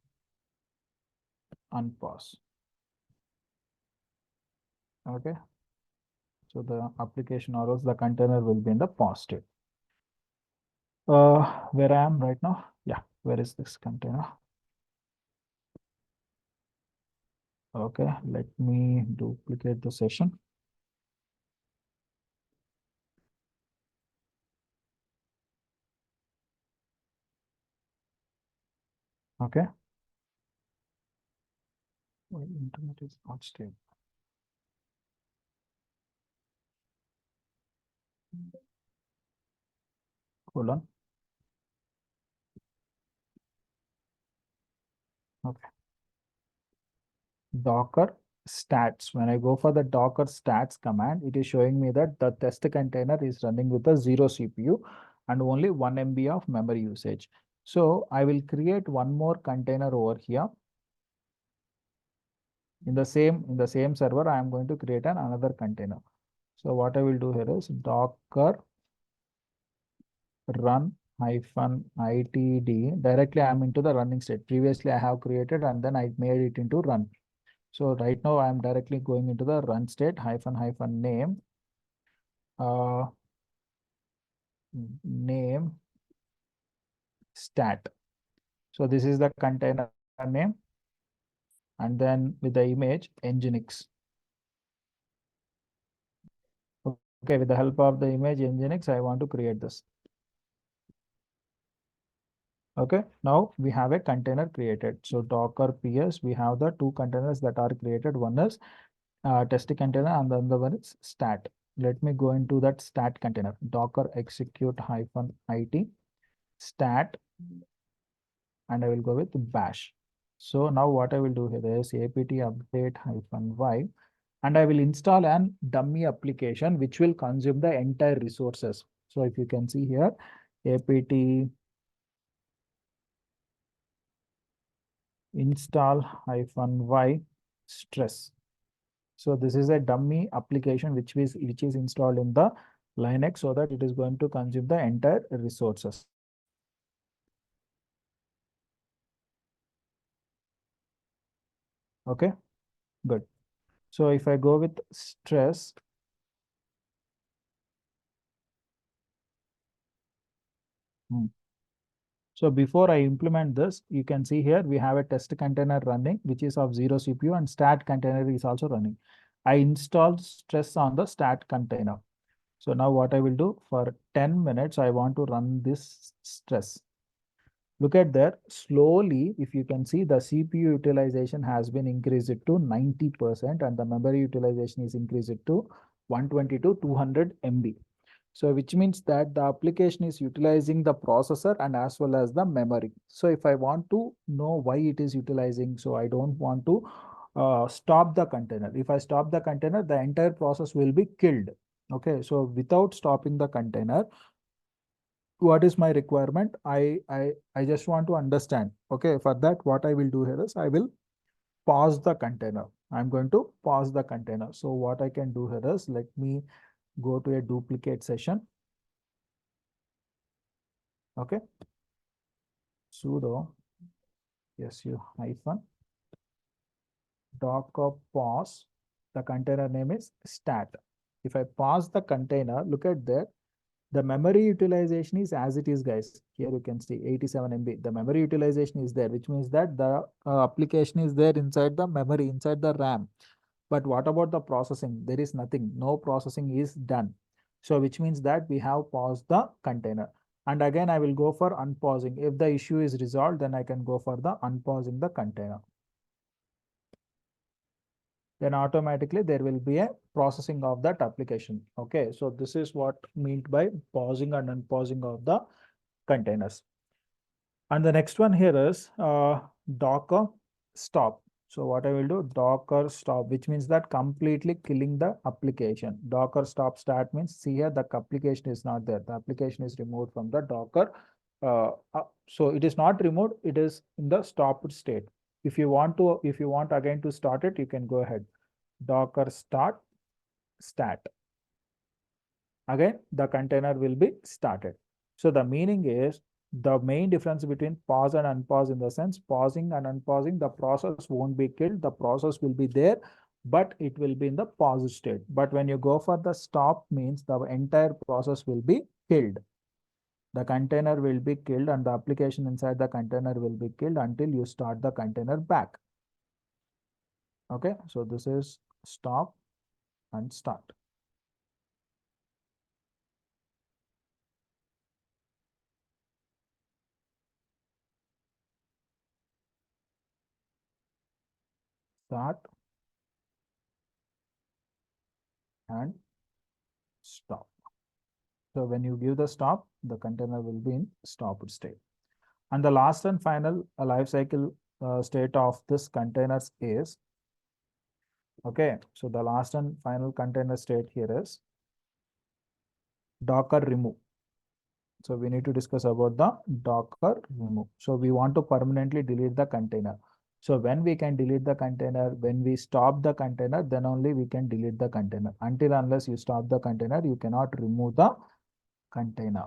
unpause. Okay, so the application or else the container will be in the pause state. Where I am right now? Yeah, where is this container? Okay, let me duplicate the session. Okay. My internet is not stable. Hold on. Okay. Docker stats. When I go for the Docker stats command, it is showing me that the test container is running with a 0 CPU and only 1 MB of memory usage. So I will create one more container over here. In the same server, I am going to create another container. So what I will do here is Docker run -itd. Directly I am into the running state. Previously I have created and then I made it into run. So right now I am directly going into the run state --name name stat. So this is the container name, and then with the image Nginx. Okay, with the help of the image Nginx, I want to create this. Okay, now we have a container created. So Docker PS, we have the two containers that are created. One is test container and the other one is stat. Let me go into that stat container. Docker execute -it stat, and I will go with bash. So now what I will do here is apt update -y, and I will install an dummy application which will consume the entire resources. So if you can see here, apt install -y stress. So this is a dummy application which is installed in the Linux so that it is going to consume the entire resources. Okay, good. So if I go with stress, so before I implement this, you can see here we have a test container running, which is of 0 CPU, and stat container is also running. I installed stress on the stat container. So now what I will do, for 10 minutes, I want to run this stress. Look at there, slowly, if you can see, the CPU utilization has been increased to 90% and the memory utilization is increased to 120 to 200 MB. So which means that the application is utilizing the processor and as well as the memory. So if I want to know why it is utilizing, so I don't want to stop the container. If I stop the container, the entire process will be killed. Okay, so without stopping the container, what is my requirement? I just want to understand. Okay, for that, what I will do here is I will pause the container. I'm going to pause the container. So what I can do here is, let me go to a duplicate session. Okay, sudo su hyphen docker pause. The container name is stat. If I pause the container, look at there. The memory utilization is as it is, guys. Here you can see 87 MB. The memory utilization is there, which means that the application is there inside the memory, inside the RAM. But what about the processing? There is nothing. No processing is done. So which means that we have paused the container. And again, I will go for unpausing. If the issue is resolved, then I can go for the unpausing the container. Then automatically there will be a processing of that application. Okay, so this is what meant by pausing and unpausing of the containers. And the next one here is Docker stop. So what I will do, Docker stop, which means that completely killing the application. Docker stop start means, see here, the application is not there. The application is removed from the Docker So it is not removed, it is in the stopped state. If you want again to start it, you can go ahead. Docker start stat. Again, the container will be started. So the meaning is the main difference between pause and unpause in the sense pausing and unpausing, the process won't be killed, the process will be there, but it will be in the pause state. But when you go for the stop means the entire process will be killed. The container will be killed and the application inside the container will be killed until you start the container back. Okay, so this is stop and start. Start and stop. So when you give the stop, the container will be in stopped state. And the last and final life cycle state of this containers is, okay, so the last and final container state here is Docker remove. So we need to discuss about the Docker remove. So we want to permanently delete the container. So when we can delete the container, when we stop the container, then only we can delete the container. Until unless you stop the container, you cannot remove the container.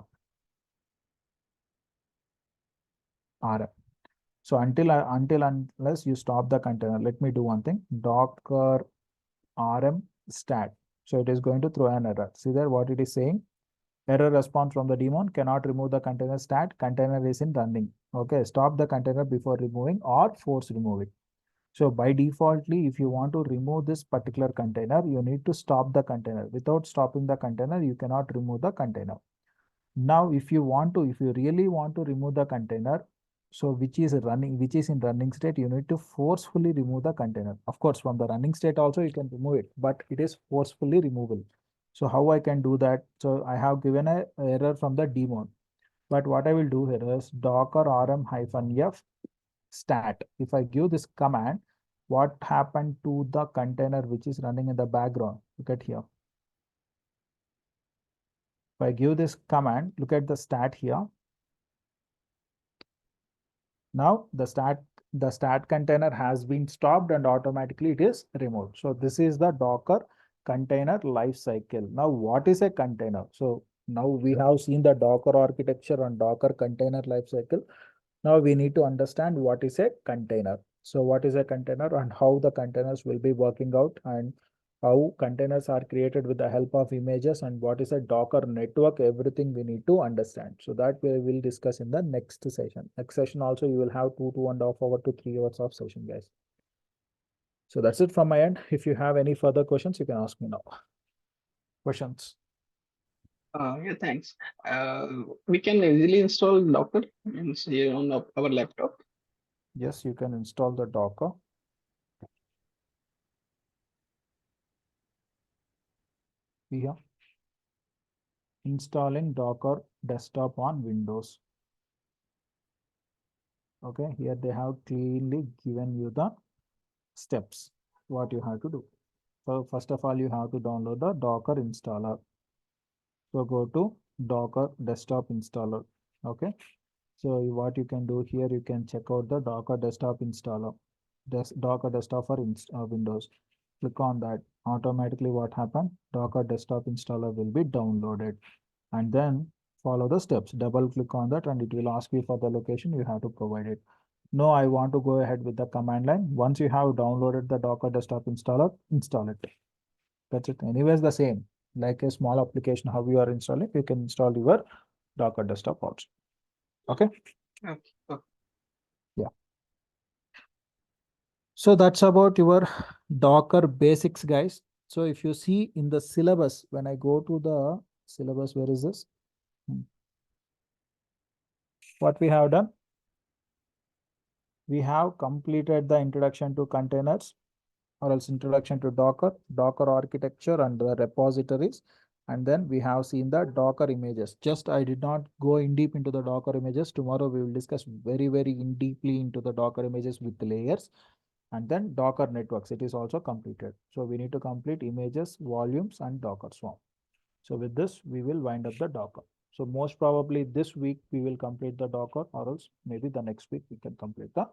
RM. So until unless you stop the container, let me do one thing. Docker RM stat. So it is going to throw an error. See there what it is saying? Error response from the daemon cannot remove the container stat. Container is in running. Okay, stop the container before removing or force remove it. So by defaultly, if you want to remove this particular container, you need to stop the container. Without stopping the container, you cannot remove the container. Now, if you really want to remove the container, so which is in running state, you need to forcefully remove the container. Of course, from the running state also you can remove it, but it is forcefully removable. So how I can do that? So I have given a error from the daemon, but what I will do here is docker rm-f stat. If I give this command, what happened to the container which is running in the background? Look at here. If I give this command, look at the stat here. Now the stat container has been stopped and automatically it is removed. So this is the Docker container life cycle. Now what is a container? So now we have seen the Docker architecture and Docker container life cycle. Now we need to understand what is a container. So what is a container and how the containers will be working out, and how containers are created with the help of images, and what is a Docker network, everything we need to understand. So that we will discuss in the next session. Next session also you will have 2.5 hours to 3 hours of session, guys. So that's it from my end. If you have any further questions, you can ask me now. Questions? Yeah, thanks. We can easily install Docker on our laptop. Yes, you can install the Docker. Here, installing Docker desktop on Windows. Okay, here they have clearly given you the steps, what you have to do. So first of all, you have to download the Docker installer. So go to Docker desktop installer. Okay. So what you can do here, you can check out the Docker desktop installer, Docker desktop for Windows. Click on that. Automatically what happened? Docker desktop installer will be downloaded, and then follow the steps. Double click on that and it will ask you for the location. You have to provide it. No, I want to go ahead with the command line. Once you have downloaded the Docker desktop installer, install it. That's it. Anyways, the same. Like a small application, how you are installing, you can install your Docker desktop also. Okay. Okay. Okay. Yeah. So that's about your Docker basics, guys. So if you see in the syllabus, when I go to the syllabus, where is this? What we have done? We have completed the introduction to containers, or else introduction to Docker, Docker architecture and the repositories. And then we have seen the Docker images. Just I did not go in deep into the Docker images. Tomorrow we will discuss very in deeply into the Docker images with layers. And then Docker networks, it is also completed. So we need to complete images, volumes, and Docker swarm. So with this, we will wind up the Docker. So most probably this week we will complete the Docker, or else maybe the next week we can complete the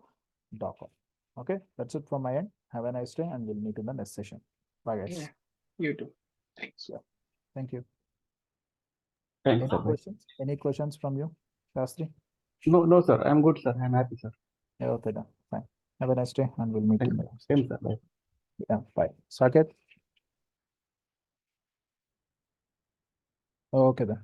Docker. Okay, that's it from my end. Have a nice day, and we'll meet in the next session. Bye, guys. Yeah, you too. Thanks. Yeah. Thank you. Thanks, Any sir. questions? Any questions from you, Shastri? No, sir. I'm good, sir. I'm happy, sir. Yeah, okay, then. Fine. Have a nice day, and we'll meet in Thanks, the sir. next Same, session. sir. Bye. Yeah, bye. Saket? Okay, then.